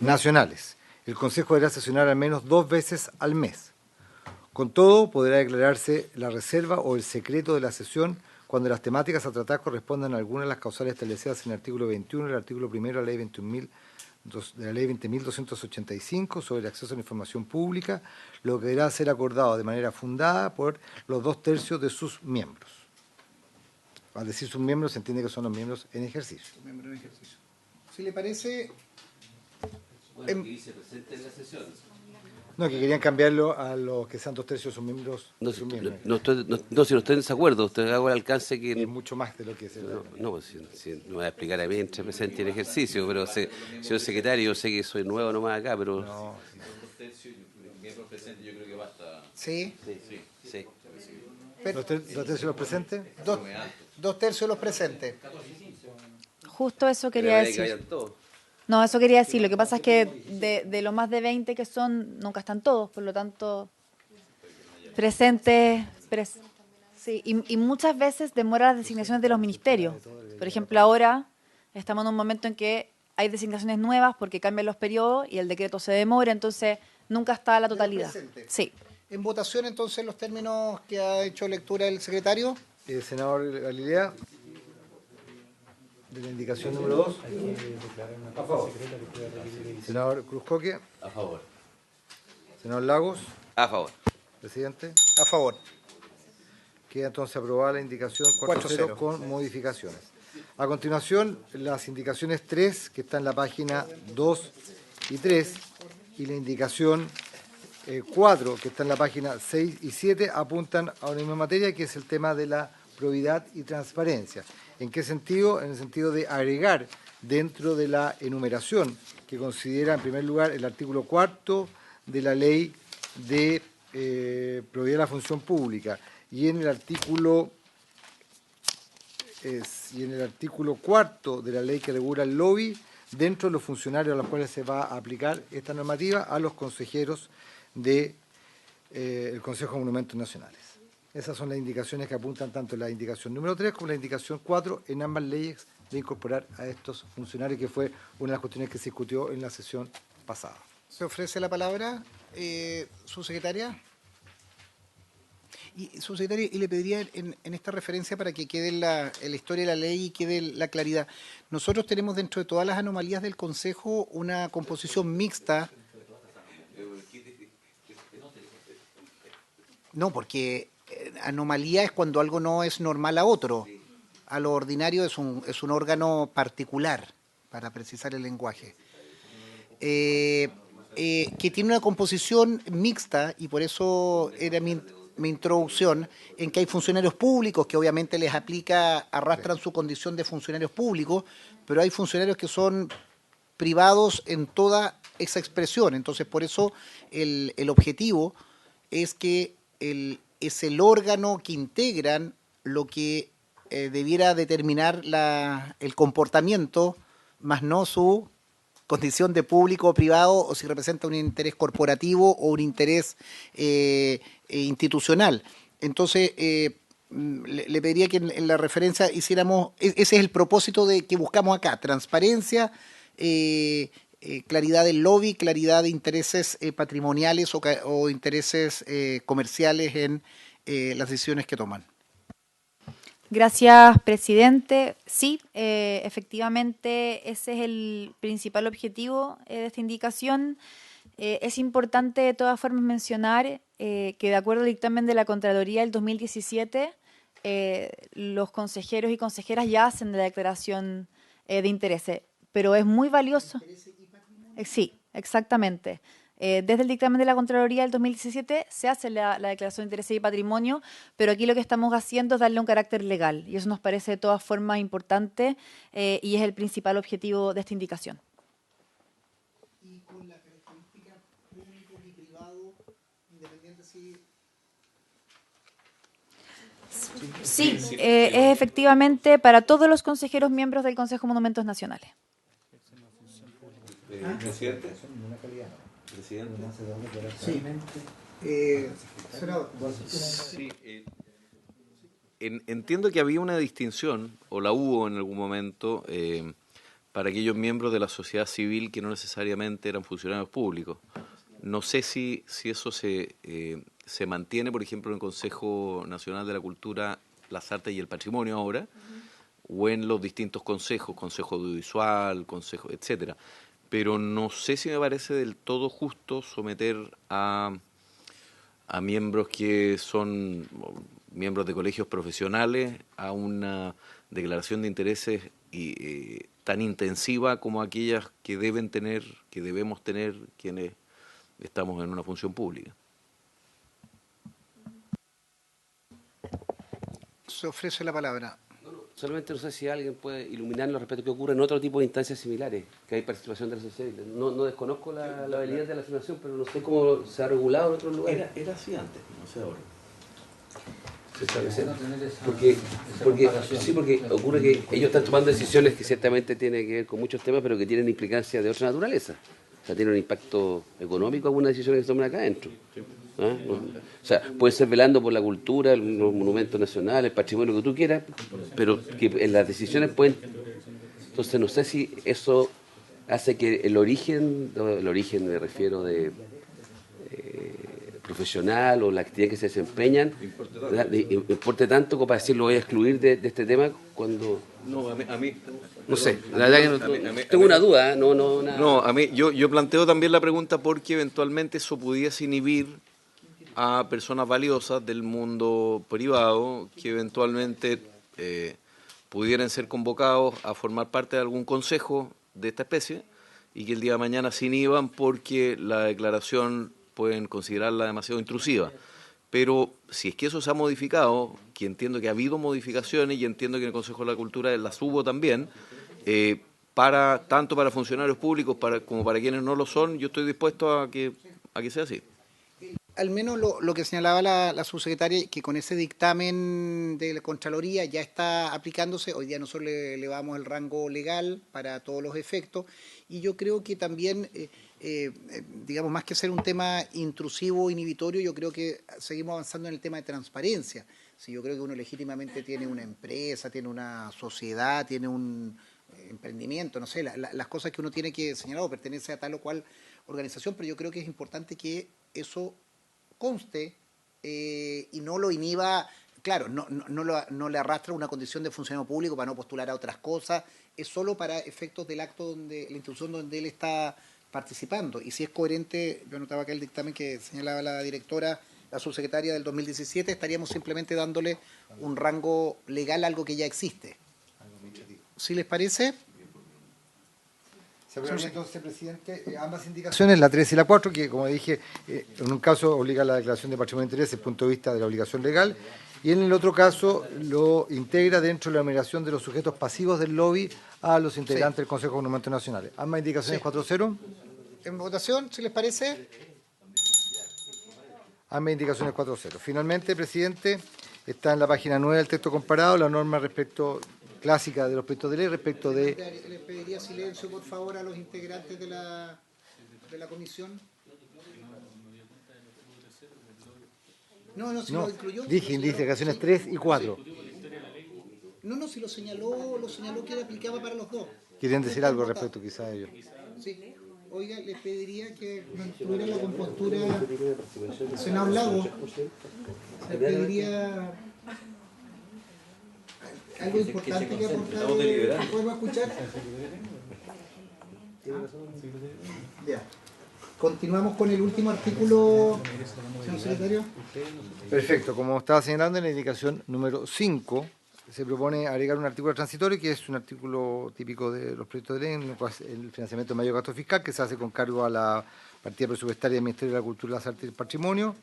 Nacionales. El Consejo deberá sesionar al menos 2 veces al mes. Con todo, podrá declararse la reserva o el secreto de la sesión cuando las temáticas a tratar correspondan a alguna de las causales establecidas en el artículo 21 y el artículo 1 de la ley 20.285 sobre el acceso a la información pública, lo que deberá ser acordado de manera fundada por los 2/3 de sus miembros. Al decir sus miembros, se entiende que son los miembros en ejercicio. Si le parece... Bueno, que dice presente en la sesión. No, que querían cambiarlo a los que sean 2/3 de sus miembros. No, si no estoy en desacuerdo, usted hago el alcance que... Es mucho más de lo que es el... No, pues si me voy a explicar a mí entre presente y en ejercicio, pero señor secretario, yo sé que soy nuevo nomás acá, pero... No. Yo creo que basta. Sí. Sí. ¿2/3 de los presentes? 2/3 de los presentes. Justo eso quería decir. No, eso quería decir. Lo que pasa es que de los más de 20 que son, nunca están todos, por lo tanto, presentes. Sí, y muchas veces demora las designaciones de los ministerios. Por ejemplo, ahora estamos en un momento en que hay designaciones nuevas porque cambian los periodos y el decreto se demora, entonces nunca está la totalidad. Sí. En votación, entonces, los términos que ha hecho lectura el secretario. Senador Galilea, de la indicación número 2. A favor. Senador Cruzcoque. A favor. Senador Lagos. A favor. Presidente. A favor. Queda entonces aprobada la indicación 4-0 con modificaciones. A continuación, las indicaciones 3, que está en la página 2 y 3, y la indicación 4, que está en la página 6 y 7, apuntan a una misma materia, que es el tema de la probidad y transparencia. ¿En qué sentido? En el sentido de agregar dentro de la enumeración que considera, en primer lugar, el artículo 4 de la ley de probidad de la función pública y en el artículo 4 de la ley que regula el lobby, dentro de los funcionarios a los cuales se va a aplicar esta normativa, a los consejeros del Consejo de Monumentos Nacionales. Esas son las indicaciones que apuntan tanto la indicación número 3 como la indicación 4 en ambas leyes de incorporar a estos funcionarios, que fue una de las cuestiones que se discutió en la sesión pasada. Se ofrece la palabra, subsecretaria. Y, subsecretaria, y le pediría en esta referencia para que quede la historia de la ley y quede la claridad. Nosotros tenemos dentro de todas las anomalías del Consejo una composición mixta. No, porque anomalía es cuando algo no es normal a otro. A lo ordinario es un órgano particular, para precisar el lenguaje. Que tiene una composición mixta, y por eso era mi introducción en que hay funcionarios públicos que obviamente les arrastran su condición de funcionarios públicos, pero hay funcionarios que son privados en toda esa expresión. Entonces, por eso el objetivo es que es el órgano que integran lo que debiera determinar el comportamiento, más no su condición de público o privado, o si representa un interés corporativo o un interés institucional. Entonces, le pediría que en la referencia hiciéramos, ese es el propósito que buscamos acá, transparencia, claridad del lobby, claridad de intereses patrimoniales o intereses comerciales en las decisiones que toman. Gracias, presidente. Sí, efectivamente, ese es el principal objetivo de esta indicación. Es importante, de todas formas, mencionar que, de acuerdo al dictamen de la Contraloría del 2017, los consejeros y consejeras ya hacen la declaración de intereses, pero es muy valioso. Sí, exactamente. Desde el dictamen de la Contraloría del 2017 se hace la declaración de intereses y patrimonio, pero aquí lo que estamos haciendo es darle un carácter legal y eso nos parece de todas formas importante y es el principal objetivo de esta indicación. Y con la característica público y privado, independiente si... Sí, es efectivamente para todos los consejeros miembros del Consejo de Monumentos Nacionales. Presidente. Presidente. Sí. Senador. Sí, entiendo que había una distinción, o la hubo en algún momento, para aquellos miembros de la sociedad civil que no necesariamente eran funcionarios públicos. No sé si eso se mantiene, por ejemplo, en el Consejo Nacional de la Cultura, las Artes y el Patrimonio ahora, o en los distintos consejos, Consejo Audiovisual, Consejo, etcétera. Pero no sé si me parece del todo justo someter a miembros que son miembros de colegios profesionales a una declaración de intereses tan intensiva como aquellas que debemos tener quienes estamos en una función pública. Se ofrece la palabra. Solamente no sé si alguien puede iluminarnos respecto a qué ocurre en otro tipo de instancias similares, que hay participación de la sociedad civil. No desconozco la validez de la afirmación, pero no sé cómo se ha regulado en otros lugares. Era así antes, no sé ahora. Porque ocurre que ellos están tomando decisiones que ciertamente tienen que ver con muchos temas, pero que tienen implicancias de otra naturaleza. O sea, tiene un impacto económico algunas decisiones que se toman acá adentro. ¿Ah? O sea, puede ser velando por la cultura, los monumentos nacionales, el patrimonio, lo que tú quieras, pero que en las decisiones pueden... Entonces, no sé si eso hace que el origen me refiero de profesional o la actividad que se desempeñan, importe tanto como para decir lo voy a excluir de este tema cuando... No, a mí no sé, la verdad que tengo una duda, No, a mí, yo planteo también la pregunta porque eventualmente eso pudiese inhibir a personas valiosas del mundo privado que eventualmente pudieran ser convocados a formar parte de algún consejo de esta especie y que el día de mañana se inhiban porque la declaración pueden considerarla demasiado intrusiva. Pero si es que eso se ha modificado, que entiendo que ha habido modificaciones y entiendo que en el Consejo de la Cultura las hubo también, tanto para funcionarios públicos como para quienes no lo son, yo estoy dispuesto a que sea así. Al menos lo que señalaba la subsecretaria, que con ese dictamen de la Contraloría ya está aplicándose, hoy día nosotros le elevamos el rango legal para todos los efectos, y yo creo que también, digamos, más que ser un tema intrusivo, inhibitorio, yo creo que seguimos avanzando en el tema de transparencia. Si yo creo que uno legítimamente tiene una empresa, tiene una sociedad, tiene un emprendimiento, no sé, las cosas que uno tiene que señalar o pertenece a tal o cual organización, pero yo creo que es importante que eso conste y no lo inhiba, claro, no le arrastra una condición de funcionario público para no postular a otras cosas, es solo para efectos del acto la institución donde él está participando. Y si es coherente, yo notaba que el dictamen que señalaba la directora, la subsecretaria del 2017, estaríamos simplemente dándole un rango legal a algo que ya existe. ¿Sí les parece? Se aprueban entonces, presidente, ambas indicaciones, la 3 y la 4, que como dije, en un caso obliga a la declaración de patrimonio de interés desde el punto de vista de la obligación legal, y en el otro caso lo integra dentro de la numeración de los sujetos pasivos del lobby a los integrantes del Consejo de Monumentos Nacionales. Ambas indicaciones 4-0. En votación, si les parece. Ambas indicaciones 4-0. Finalmente, presidente, está en la página 9 del texto comparado la norma clásica de los proyectos de ley respecto de... Les pediría silencio, por favor, a los integrantes de la comisión. No, si lo incluyó. Dije indicaciones 3 y 4. No, si lo señaló que aplicaba para los dos. ¿Quieren decir algo respecto quizás a ello? Sí. Oiga, les pediría que mantuviera la compostura. Senador Lago, les pediría algo importante que aportar. ¿Podemos escuchar? Ya. Continuamos con el último artículo, señor secretario. Perfecto. Como estaba señalando, en la indicación número 5 se propone agregar un artículo transitorio, que es un artículo típico de los proyectos de ley, en el cual el financiamiento de mayor gasto fiscal, que se hace con cargo a la partida presupuestaria del Ministerio de la Cultura, las Artes y el Patrimonio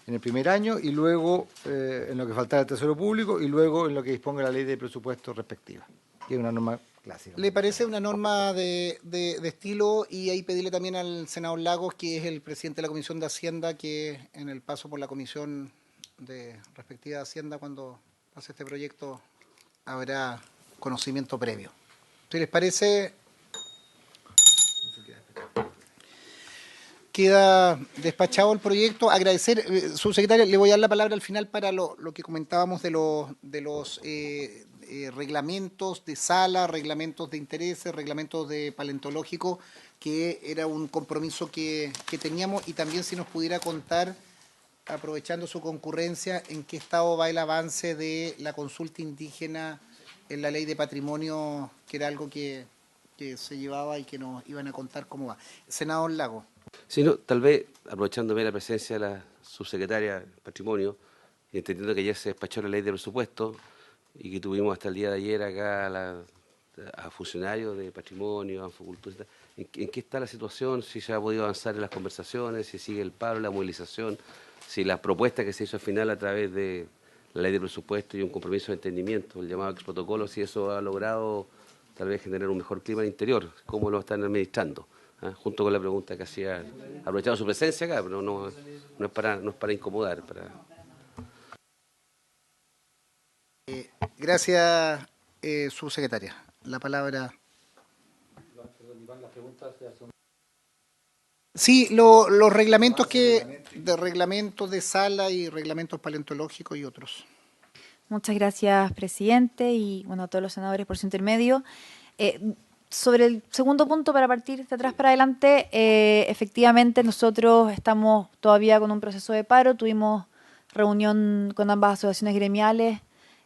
en el primer año, y luego en lo que falta del Tesoro Público, y luego en lo que disponga la ley de presupuesto respectiva, que es una norma clásica. ¿Le parece una norma de estilo? Y ahí pedirle también al senador Lagos, que es el presidente de la Comisión de Hacienda, que en el paso por la Comisión de respectiva de Hacienda, cuando pase este proyecto, habrá conocimiento previo. Si les parece, queda despachado el proyecto. Agradecer, subsecretario, le voy a dar la palabra al final para lo que comentábamos de los reglamentos de sala, reglamentos de intereses, reglamentos de paleontológico, que era un compromiso que teníamos, y también si nos pudiera contar, aprovechando su concurrencia, en qué estado va el avance de la consulta indígena en la ley de patrimonio, que era algo que se llevaba y que nos iban a contar cómo va. Senador Lago. Sí, no, tal vez, aprovechándome la presencia de la subsecretaria de Patrimonio, y entendiendo que ayer se despachó la ley de presupuesto y que tuvimos hasta el día de ayer acá a funcionarios de Patrimonio, Anfocultura, ¿en qué está la situación? Si se ha podido avanzar en las conversaciones, si sigue el paro, la movilización, si la propuesta que se hizo al final a través de la ley de presupuesto y un compromiso de entendimiento, el llamado ex protocolo, si eso ha logrado tal vez generar un mejor clima al interior, cómo lo están administrando, junto con la pregunta que hacía, aprovechando su presencia acá, pero no es para incomodar. Gracias, subsecretaria. La palabra. Sí, los reglamentos de reglamentos de sala y reglamentos paleontológicos y otros. Muchas gracias, presidente, y bueno, a todos los senadores por su intermedio. Sobre el segundo punto, para partir de atrás para adelante, efectivamente nosotros estamos todavía con un proceso de paro. Tuvimos reunión con ambas asociaciones gremiales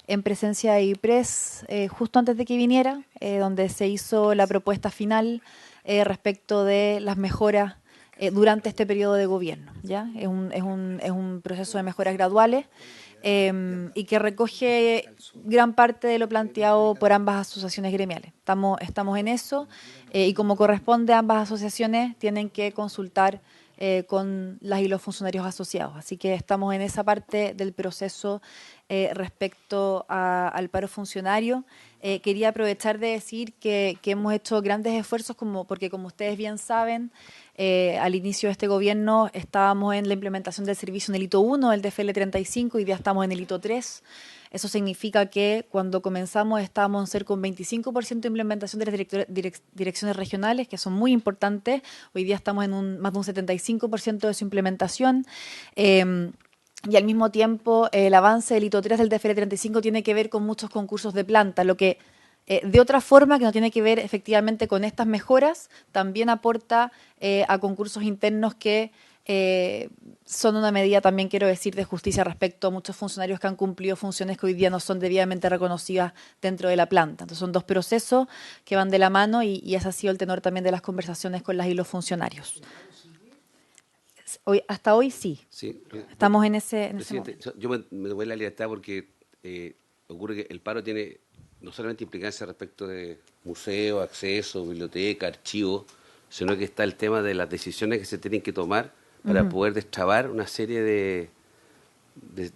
en presencia de IPRES justo antes de que viniera, donde se hizo la propuesta final respecto de las mejoras durante este periodo de gobierno. ¿Ya? Es un proceso de mejoras graduales y que recoge gran parte de lo planteado por ambas asociaciones gremiales. Estamos en eso y como corresponde, ambas asociaciones tienen que consultar con las y los funcionarios asociados. Así que estamos en esa parte del proceso respecto al paro funcionario. Quería aprovechar de decir que hemos hecho grandes esfuerzos, porque como ustedes bien saben, al inicio de este gobierno estábamos en la implementación del servicio en el hito 1, el DFL 35, y ya estamos en el hito 3. Eso significa que cuando comenzamos estábamos en cerca de un 25% de implementación de las direcciones regionales, que son muy importantes. Hoy día estamos en más de un 75% de su implementación. Y al mismo tiempo, el avance del hito 3 del DFL 35 tiene que ver con muchos concursos de planta, lo que de otra forma, que no tiene que ver efectivamente con estas mejoras, también aporta a concursos internos que son una medida, también quiero decir, de justicia respecto a muchos funcionarios que han cumplido funciones que hoy día no son debidamente reconocidas dentro de la planta. Entonces son dos procesos que van de la mano y ese ha sido el tenor también de las conversaciones con las y los funcionarios. Hasta hoy sí. Estamos en ese Presidente, yo me doy la libertad porque ocurre que el paro tiene no solamente implicancia respecto de museo, acceso, biblioteca, archivo, sino que está el tema de las decisiones que se tienen que tomar para poder destrabar una serie de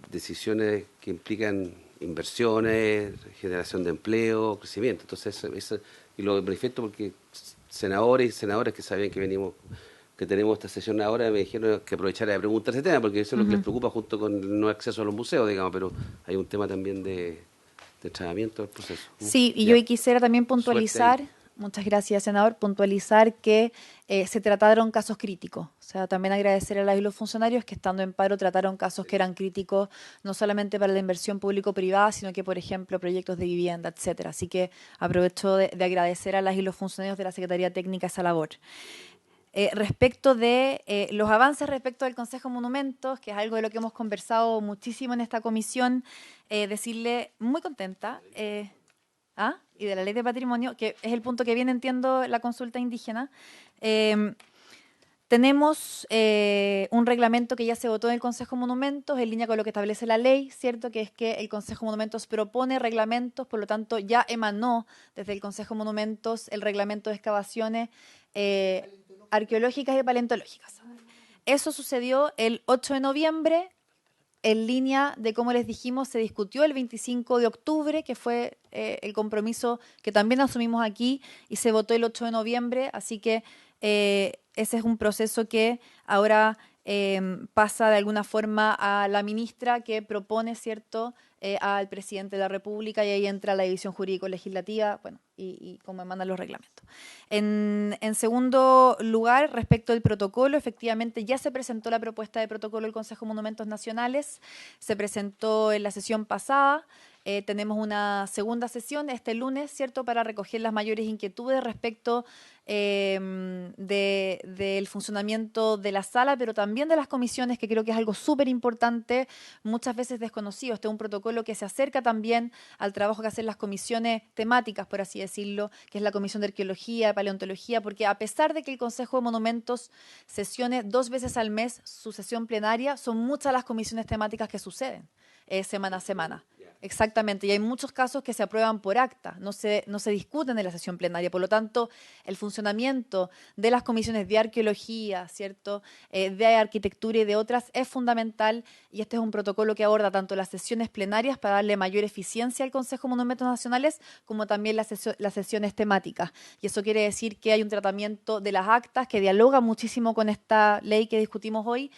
decisiones que implican inversiones, generación de empleo, crecimiento. Entonces, y lo manifiesto porque senadores y senadoras que sabían que tenemos esta sesión ahora, me dijeron que aprovechara de preguntar ese tema, porque eso es lo que les preocupa junto con el no acceso a los museos, digamos, pero hay un tema también de tratamiento del proceso. Sí, y Ya. yo quisiera también puntualizar, Suerte muchas gracias, senador, puntualizar que se trataron casos críticos. O sea, también agradecer a las y los funcionarios que estando en paro trataron casos que eran críticos, no solamente para la inversión público-privada, sino que, por ejemplo, proyectos de vivienda, etcétera. Así que aprovecho de agradecer a las y los funcionarios de la Secretaría Técnica esa labor. Respecto de los avances respecto del Consejo de Monumentos, que es algo de lo que hemos conversado muchísimo en esta comisión, decirle muy contenta, y de la Ley de Patrimonio, que es el punto que viene, entiendo, la consulta indígena. Tenemos un reglamento que ya se votó en el Consejo de Monumentos, en línea con lo que establece la ley, ¿cierto? Que es que el Consejo de Monumentos propone reglamentos, por lo tanto ya emanó desde el Consejo de Monumentos el reglamento de excavaciones arqueológicas y paleontológicas. Eso sucedió el 8 de noviembre, en línea de, como les dijimos, se discutió el 25 de octubre, que fue el compromiso que también asumimos aquí, y se votó el 8 de noviembre, así que ese es un proceso que ahora pasa de alguna forma a la ministra que propone, ¿cierto?, al presidente de la República, y ahí entra la división jurídico-legislativa, bueno, y como mandan los reglamentos. En segundo lugar, respecto al protocolo, efectivamente ya se presentó la propuesta de protocolo del Consejo de Monumentos Nacionales, se presentó en la sesión pasada. Tenemos una segunda sesión este lunes, ¿cierto?, para recoger las mayores inquietudes respecto del funcionamiento de la sala, pero también de las comisiones, que creo que es algo súper importante, muchas veces desconocido. Este es un protocolo que se acerca también al trabajo que hacen las comisiones temáticas, por así decirlo, que es la Comisión de Arqueología, de Paleontología, porque a pesar de que el Consejo de Monumentos sesione 2 veces al mes su sesión plenaria, son muchas las comisiones temáticas que suceden semana a semana. Exactamente, y hay muchos casos que se aprueban por acta, no se discuten en la sesión plenaria. Por lo tanto, el funcionamiento de las comisiones de arqueología, ¿cierto?, de arquitectura y de otras es fundamental, y este es un protocolo que aborda tanto las sesiones plenarias para darle mayor eficiencia al Consejo de Monumentos Nacionales, como también las sesiones temáticas. Y eso quiere decir que hay un tratamiento de las actas que dialoga muchísimo con esta ley que discutimos hoy,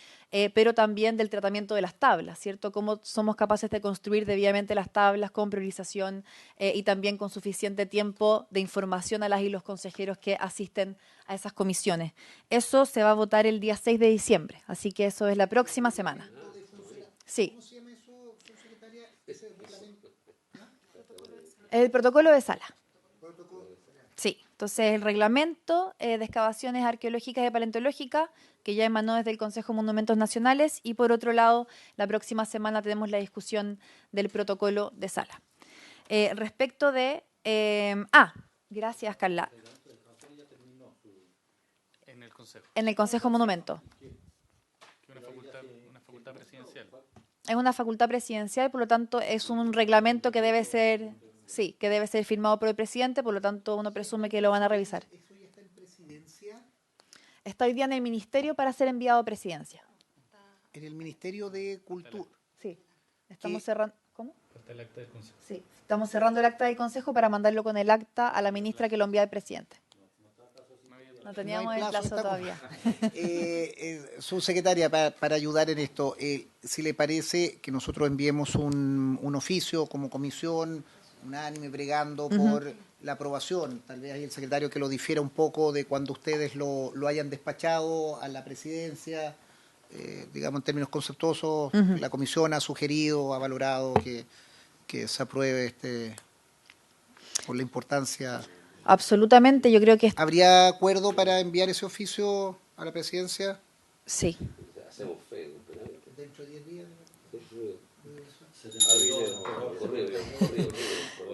pero también del tratamiento de las tablas, ¿cierto? Cómo somos capaces de construir debidamente las tablas con priorización y también con suficiente tiempo de información a las y los consejeros que asisten a esas comisiones. Eso se va a votar el día 6 de diciembre, así que eso es la próxima semana. Sí. ¿Cómo se llama eso, subsecretaria? Ese reglamento. El protocolo de sala. Sí, entonces el reglamento de excavaciones arqueológicas y paleontológicas, que ya emanó desde el Consejo de Monumentos Nacionales, y por otro lado, la próxima semana tenemos la discusión del protocolo de sala. Respecto de... gracias, Carla. En el Consejo. En el Consejo de Monumentos. Una facultad presidencial. Es una facultad presidencial, por lo tanto, es un reglamento que debe ser... Sí, que debe ser firmado por el presidente, por lo tanto uno presume que lo van a revisar. ¿Eso ya está en presidencia? Está hoy día en el ministerio para ser enviado a presidencia. En el Ministerio de Cultura. Sí, estamos cerrando... ¿Cómo? Está el acta del Consejo. Sí, estamos cerrando el acta del Consejo para mandarlo con el acta a la ministra que lo envía al presidente. No teníamos el plazo todavía. Subsecretaria, para ayudar en esto, si le parece que nosotros enviemos un oficio como comisión, unánime, bregando por la aprobación, tal vez hay el secretario que lo difiera un poco de cuando ustedes lo hayan despachado a la presidencia, digamos en términos conceptuosos, la comisión ha sugerido, ha valorado que se apruebe por la importancia. Absolutamente, yo creo que... ¿Habría acuerdo para enviar ese oficio a la presidencia? Sí. Hacemos fe. Dentro de 10 días.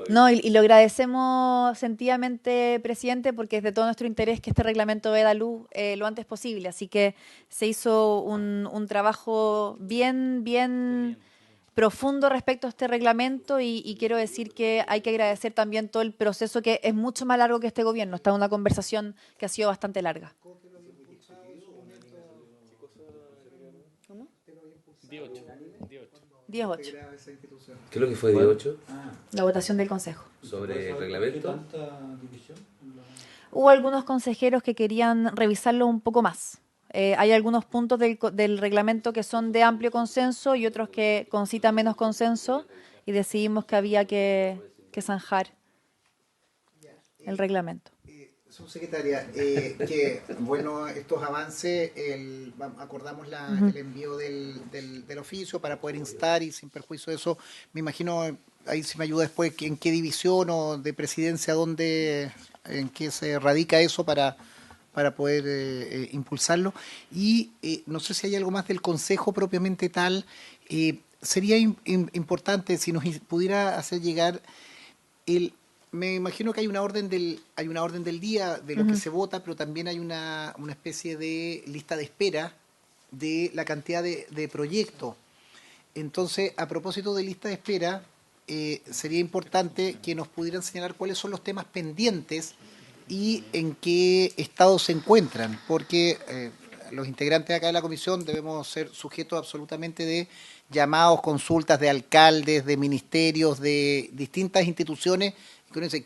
No, y lo agradecemos sentidamente, presidente, porque es de todo nuestro interés que este reglamento vea la luz lo antes posible. Así que se hizo un trabajo bien profundo respecto a este reglamento y quiero decir que hay que agradecer también todo el proceso que es mucho más largo que este gobierno. Está una conversación que ha sido bastante larga. ¿Cómo? 10-8. ¿Qué es lo que fue 18? La votación del Consejo. Sobre el reglamento. Hubo algunos consejeros que querían revisarlo un poco más. Hay algunos puntos del reglamento que son de amplio consenso y otros que concitan menos consenso y decidimos que había que zanjar el reglamento. Subsecretaria, que bueno, estos avances, acordamos el envío del oficio para poder instar y sin perjuicio de eso, me imagino, ahí si me ayuda después, en qué división o de presidencia, en qué se radica eso para poder impulsarlo. Y no sé si hay algo más del Consejo propiamente tal. Sería importante si nos pudiera hacer llegar me imagino que hay una orden del día de lo que se vota, pero también hay una especie de lista de espera de la cantidad de proyectos. Entonces, a propósito de lista de espera, sería importante que nos pudieran señalar cuáles son los temas pendientes y en qué estado se encuentran, porque los integrantes acá de la comisión debemos ser sujetos absolutamente de llamados, consultas de alcaldes, de ministerios, de distintas instituciones.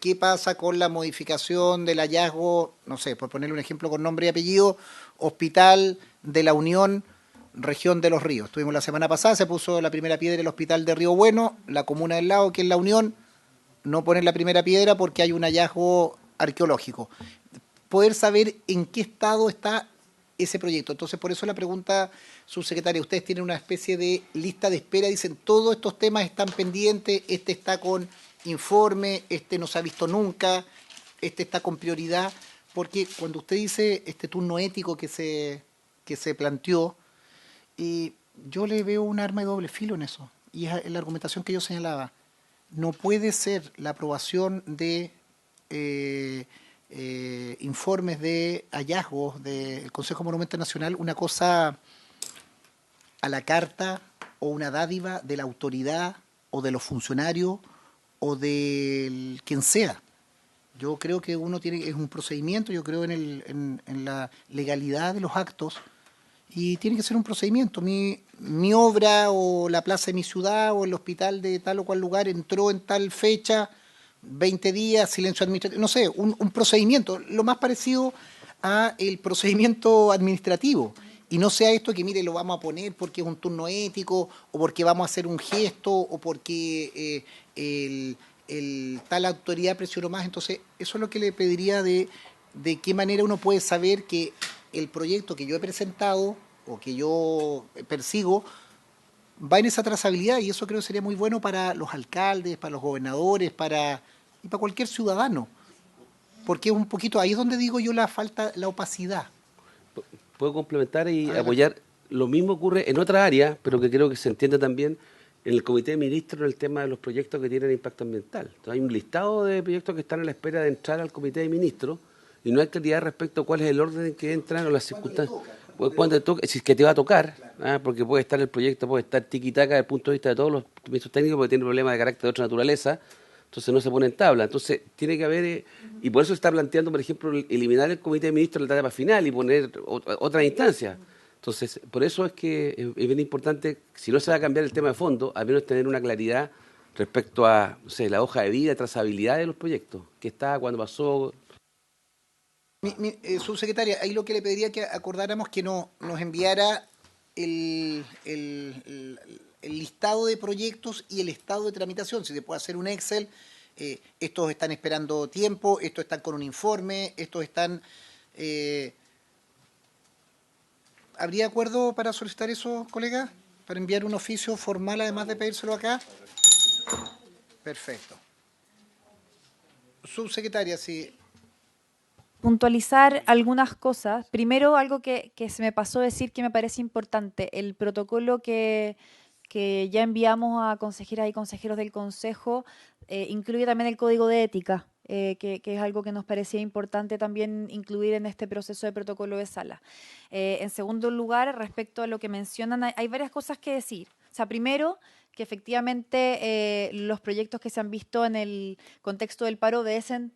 ¿Qué pasa con la modificación del hallazgo, no sé, por ponerle un ejemplo con nombre y apellido, Hospital de la Unión, región de Los Ríos? Estuvimos la semana pasada, se puso la primera piedra del Hospital de Río Bueno, la comuna del lado, que es la Unión, no ponen la primera piedra porque hay un hallazgo arqueológico. Poder saber en qué estado está ese proyecto. Entonces, por eso la pregunta, subsecretaria, ustedes tienen una especie de lista de espera, dicen todos estos temas están pendientes, este está con informe, este no se ha visto nunca, este está con prioridad, porque cuando usted dice este turno ético que se planteó, yo le veo un arma de doble filo en eso, y es la argumentación que yo señalaba. No puede ser la aprobación de informes de hallazgos del Consejo Monumental Nacional una cosa a la carta o una dádiva de la autoridad o de los funcionarios o de quien sea. Yo creo que es un procedimiento, yo creo en la legalidad de los actos y tiene que ser un procedimiento. Mi obra o la plaza de mi ciudad o el hospital de tal o cual lugar entró en tal fecha, 20 días, silencio administrativo, no sé, un procedimiento, lo más parecido a el procedimiento administrativo. Y no sea esto que, mire, lo vamos a poner porque es un turno ético, o porque vamos a hacer un gesto, o porque tal autoridad presionó más. Entonces, eso es lo que le pediría de qué manera uno puede saber que el proyecto que yo he presentado, o que yo persigo, va en esa trazabilidad, y eso creo que sería muy bueno para los alcaldes, para los gobernadores, y para cualquier ciudadano. Porque es un poquito, ahí es donde digo yo la opacidad. Puedo complementar y apoyar. Lo mismo ocurre en otra área, pero que creo que se entiende también en el Comité de Ministros en el tema de los proyectos que tienen impacto ambiental. Entonces, hay un listado de proyectos que están a la espera de entrar al Comité de Ministros y no hay claridad respecto a cuál es el orden en que entran o las circunstancias. Cuando te toca, si es que te va a tocar, porque puede estar el proyecto, puede estar tiquitaca desde el punto de vista de todos los ministros técnicos, porque tiene problemas de carácter de otra naturaleza, entonces no se pone en tabla. Entonces tiene que haber, y por eso se está planteando, por ejemplo, eliminar el Comité de Ministros en la etapa final y poner otra instancia. Entonces, por eso es que es bien importante, si no se va a cambiar el tema de fondo, al menos tener una claridad respecto a, no sé, la hoja de vida, trazabilidad de los proyectos, qué está, cuándo pasó. Subsecretaria, ahí lo que le pediría que acordáramos que nos enviara el listado de proyectos y el estado de tramitación, si se puede hacer un Excel, estos están esperando tiempo, estos están con un informe, estos están... ¿Habría acuerdo para solicitar eso, colega? ¿Para enviar un oficio formal además de pedírselo acá? Perfecto. Subsecretaria, sí. Puntualizar algunas cosas. Primero, algo que se me pasó decir que me parece importante. El protocolo que ya enviamos a consejeras y consejeros del Consejo incluye también el código de ética, que es algo que nos parecía importante también incluir en este proceso de protocolo de sala. En segundo lugar, respecto a lo que mencionan, hay varias cosas que decir. O sea, primero, que efectivamente los proyectos que se han visto en el contexto del paro obedecen,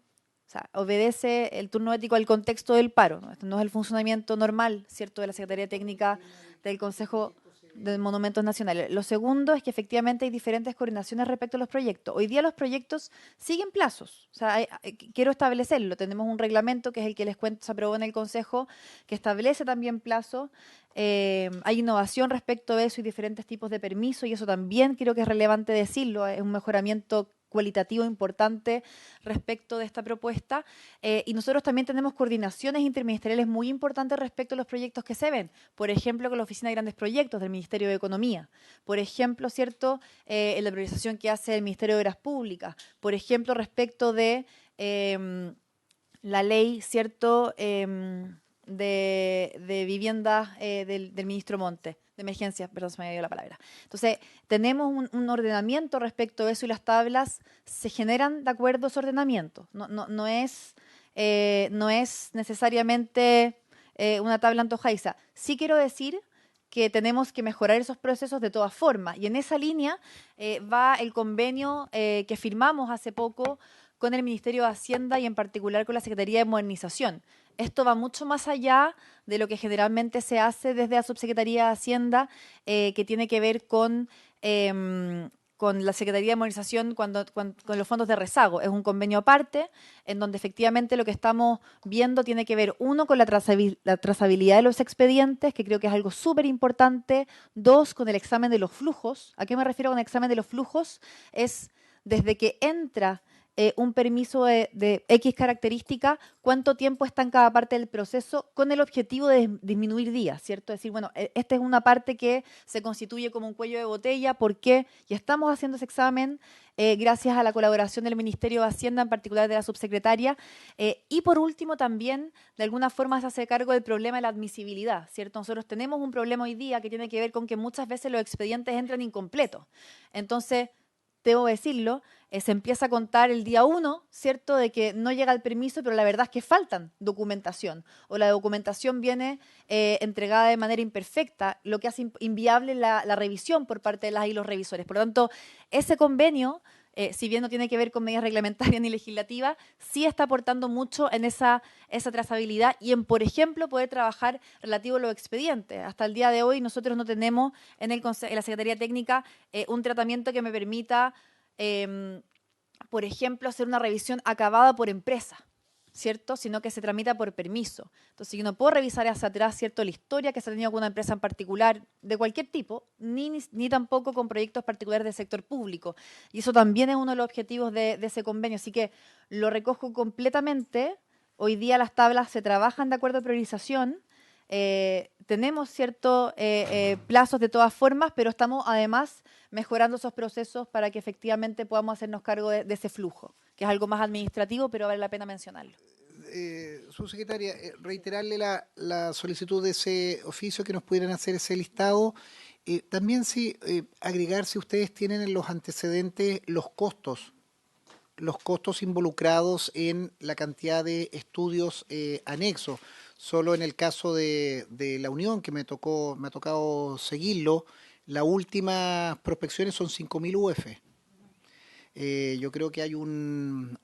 o sea, obedece el turno ético al contexto del paro, ¿no? Esto no es el funcionamiento normal, ¿cierto?, de la Secretaría Técnica del Consejo de Monumentos Nacionales. Lo segundo es que efectivamente hay diferentes coordinaciones respecto a los proyectos. Hoy día los proyectos siguen plazos. O sea, quiero establecerlo. Tenemos un reglamento que es el que les cuento, se aprobó en el Consejo, que establece también plazos. Hay innovación respecto a eso y diferentes tipos de permisos, y eso también creo que es relevante decirlo. Es un mejoramiento cualitativo importante respecto de esta propuesta, y nosotros también tenemos coordinaciones interministeriales muy importantes respecto a los proyectos que se ven, por ejemplo con la Oficina de Grandes Proyectos del Ministerio de Economía, por ejemplo, ¿cierto?, en la priorización que hace el Ministerio de Obras Públicas, por ejemplo, respecto de la ley, ¿cierto?, de viviendas del ministro Montes, de emergencias, perdón, se me había ido la palabra. Entonces, tenemos un ordenamiento respecto a eso y las tablas se generan de acuerdo a ese ordenamiento. No es necesariamente una tabla antojadiza. Sí quiero decir que tenemos que mejorar esos procesos de todas formas. Y en esa línea va el convenio que firmamos hace poco con el Ministerio de Hacienda y en particular con la Secretaría de Modernización. Esto va mucho más allá de lo que generalmente se hace desde la Subsecretaría de Hacienda, que tiene que ver con la Secretaría de Modernización con los fondos de rezago. Es un convenio aparte, en donde efectivamente lo que estamos viendo tiene que ver, uno, con la trazabilidad de los expedientes, que creo que es algo súper importante. Dos, con el examen de los flujos. ¿A qué me refiero con el examen de los flujos? Es desde que entra un permiso de X característica, cuánto tiempo está en cada parte del proceso, con el objetivo de disminuir días, ¿cierto? Es decir, bueno, esta es una parte que se constituye como un cuello de botella. ¿Por qué? Y estamos haciendo ese examen gracias a la colaboración del Ministerio de Hacienda, en particular de la subsecretaria. Y por último, también, de alguna forma, se hace cargo del problema de la admisibilidad, ¿cierto? Nosotros tenemos un problema hoy día que tiene que ver con que muchas veces los expedientes entran incompletos. Entonces, debo decirlo, se empieza a contar el día 1, ¿cierto?, de que no llega el permiso, pero la verdad es que faltan documentación, o la documentación viene entregada de manera imperfecta, lo que hace inviable la revisión por parte de las y los revisores. Por lo tanto, ese convenio, si bien no tiene que ver con medidas reglamentarias ni legislativas, sí está aportando mucho en esa trazabilidad y en, por ejemplo, poder trabajar relativo a los expedientes. Hasta el día de hoy nosotros no tenemos en la Secretaría Técnica un tratamiento que me permita, por ejemplo, hacer una revisión acabada por empresa, ¿cierto?, sino que se tramita por permiso. Entonces yo no puedo revisar hacia atrás, ¿cierto?, la historia que se ha tenido con una empresa en particular de cualquier tipo, ni tampoco con proyectos particulares del sector público. Y eso también es uno de los objetivos de ese convenio. Así que lo recojo completamente. Hoy día las tablas se trabajan de acuerdo a priorización. Tenemos ciertos plazos de todas formas, pero estamos además mejorando esos procesos para que efectivamente podamos hacernos cargo de ese flujo, que es algo más administrativo, pero vale la pena mencionarlo. Subsecretaria, reiterarle la solicitud de ese oficio, que nos pudieran hacer ese listado. También sí, agregar si ustedes tienen en los antecedentes los costos involucrados en la cantidad de estudios anexos. Solo en el caso de la Unión, que me ha tocado seguirlo, las últimas prospecciones son 5.000 UF. Yo creo que hay un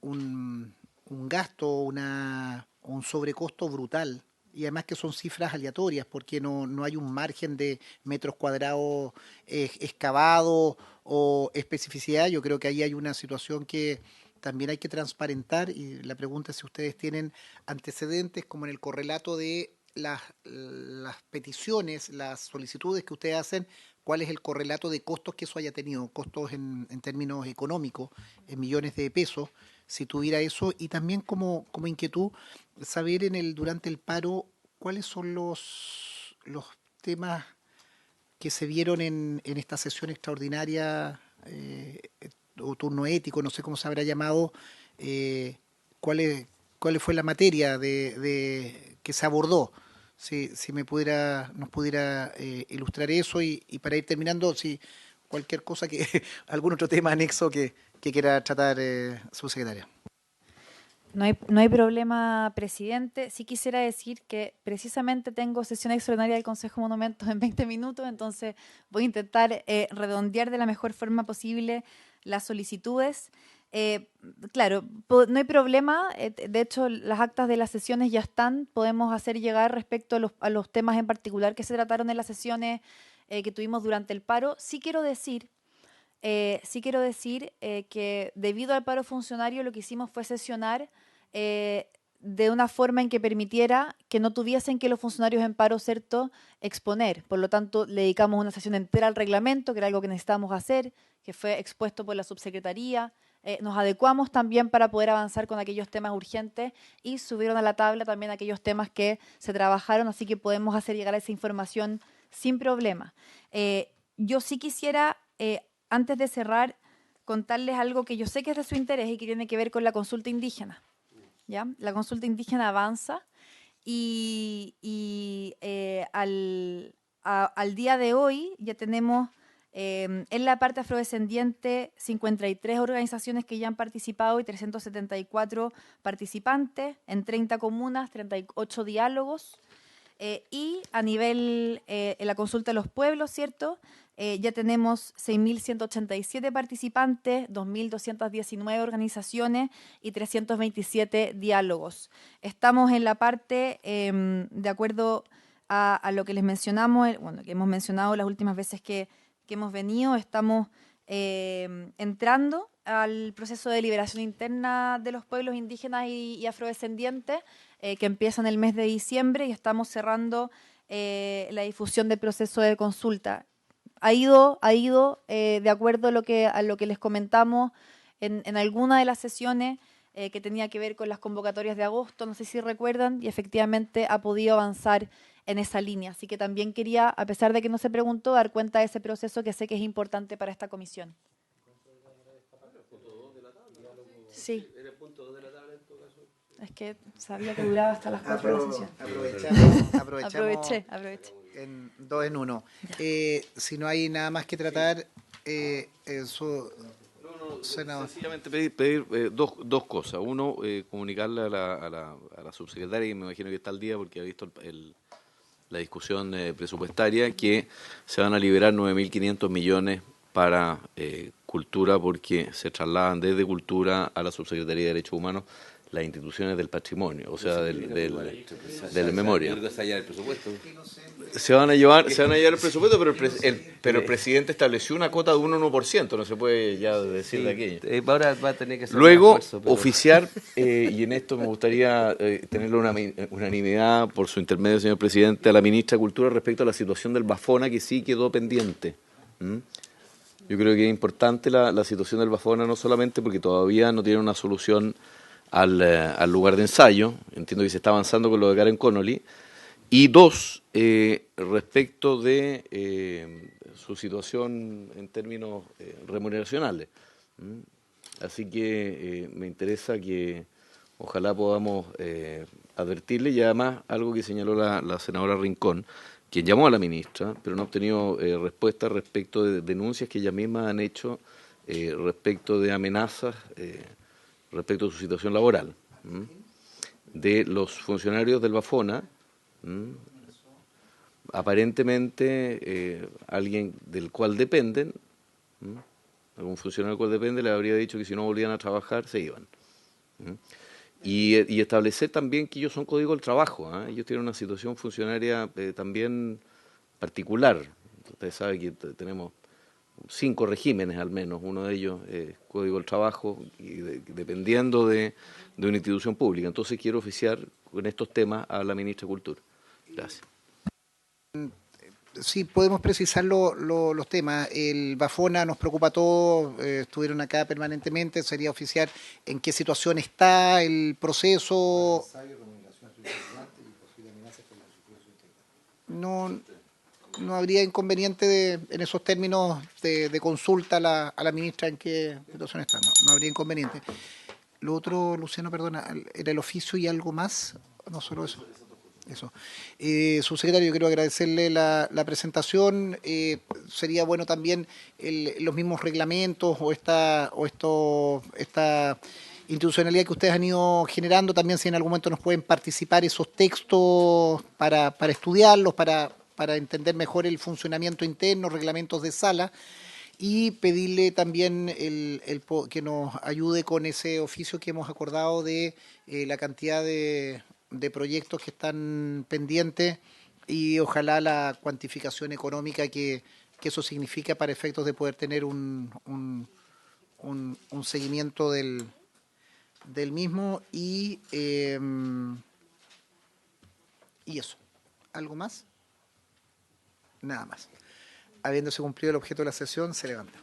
gasto, un sobrecosto brutal, y además que son cifras aleatorias, porque no hay un margen de metros cuadrados excavados o especificidad. Yo creo que ahí hay una situación que también hay que transparentar, y la pregunta es si ustedes tienen antecedentes como en el correlato de las peticiones, las solicitudes que ustedes hacen, cuál es el correlato de costos que eso haya tenido, costos en términos económicos, en millones de pesos, si tuviera eso. Y también como inquietud, saber durante el paro cuáles son los temas que se vieron en esta sesión extraordinaria o turno ético, no sé cómo se habrá llamado, cuál fue la materia que se abordó. Si nos pudiera ilustrar eso, y para ir terminando, si cualquier cosa, algún otro tema anexo que quiera tratar, subsecretaria. No hay problema, presidente. Sí quisiera decir que precisamente tengo sesión extraordinaria del Consejo de Monumentos en 20 minutos, entonces voy a intentar redondear de la mejor forma posible las solicitudes. Claro, no hay problema. De hecho, las actas de las sesiones ya están. Podemos hacer llegar respecto a los temas en particular que se trataron en las sesiones que tuvimos durante el paro. Sí quiero decir que debido al paro funcionario lo que hicimos fue sesionar de una forma en que permitiera que no tuviesen que los funcionarios en paro, ¿cierto?, exponer. Por lo tanto, le dedicamos una sesión entera al reglamento, que era algo que necesitábamos hacer, que fue expuesto por la subsecretaría. Nos adecuamos también para poder avanzar con aquellos temas urgentes y subieron a la tabla también aquellos temas que se trabajaron, así que podemos hacer llegar esa información sin problema. Yo sí quisiera, antes de cerrar, contarles algo que yo sé que es de su interés y que tiene que ver con la consulta indígena. ¿Ya? La consulta indígena avanza y al día de hoy ya tenemos en la parte afrodescendiente 53 organizaciones que ya han participado y 374 participantes en 30 comunas, 38 diálogos. Y a nivel en la consulta de los pueblos, ¿cierto? Ya tenemos 6.187 participantes, 2.219 organizaciones y 327 diálogos. Estamos en la parte, de acuerdo a lo que les mencionamos, bueno, que hemos mencionado las últimas veces que hemos venido, estamos entrando al proceso de liberación interna de los pueblos indígenas y afrodescendientes, que empieza en el mes de diciembre, y estamos cerrando la difusión del proceso de consulta. Ha ido de acuerdo a lo que les comentamos en alguna de las sesiones que tenía que ver con las convocatorias de agosto, no sé si recuerdan, y efectivamente ha podido avanzar en esa línea. Así que también quería, a pesar de que no se preguntó, dar cuenta de ese proceso que sé que es importante para esta comisión. Sí. Es que sabía que duraba hasta las 4 de la sesión. Aproveché. En 2 en 1. Si no hay nada más que tratar, senador. Sencillamente pedir dos cosas. Uno, comunicarle a la subsecretaria, que me imagino que está al día porque ha visto la discusión presupuestaria, que se van a liberar 9.500 millones para cultura, porque se trasladan desde cultura a la Subsecretaría de Derechos Humanos las instituciones del patrimonio, o sea, de la memoria. Se van a llevar el presupuesto, pero el presidente estableció una cota de 1%, no se puede ya decir de aquello. Ahora va a tener que hacer Luego, un esfuerzo, pero... oficiar, y en esto me gustaría tener una unanimidad por su intermedio, señor presidente, a la ministra de Cultura respecto a la situación del Bafona, que sí quedó pendiente. Yo creo que es importante la situación del Bafona, no solamente porque todavía no tiene una solución al lugar de ensayo, entiendo que se está avanzando con lo de Karen Connolly, y dos, respecto de su situación en términos remuneracionales. Así que me interesa que ojalá podamos advertirle, y además algo que señaló la senadora Rincón, quien llamó a la ministra, pero no ha obtenido respuesta respecto de denuncias que ellas mismas han hecho respecto de amenazas, respecto a su situación laboral, de los funcionarios del Bafona. Aparentemente alguien del cual dependen, algún funcionario del cual depende, le habría dicho que si no volvían a trabajar se iban. Y establecer también que ellos son código del trabajo, ellos tienen una situación funcionaria también particular. Ustedes saben que tenemos 5 regímenes al menos, uno de ellos es código del trabajo, y dependiendo de una institución pública. Entonces quiero oficiar con estos temas a la ministra de Cultura. Gracias. Sí, podemos precisar los temas. El Bafona nos preocupa a todos, estuvieron acá permanentemente, sería oficiar en qué situación está el proceso. No habría inconveniente en esos términos de consulta a la ministra en qué situación está, no habría inconveniente. Lo otro, Luciano, perdona, ¿era el oficio y algo más? No solo eso. Subsecretario, yo quiero agradecerle la presentación. Sería bueno también los mismos reglamentos o esta institucionalidad que ustedes han ido generando, también si en algún momento nos pueden participar esos textos para estudiarlos, para entender mejor el funcionamiento interno, reglamentos de sala, y pedirle también que nos ayude con ese oficio que hemos acordado de la cantidad de proyectos que están pendientes y ojalá la cuantificación económica que eso significa para efectos de poder tener un seguimiento del mismo y eso. ¿Algo más? Nada más. Habiéndose cumplido el objeto de la sesión, se levanta.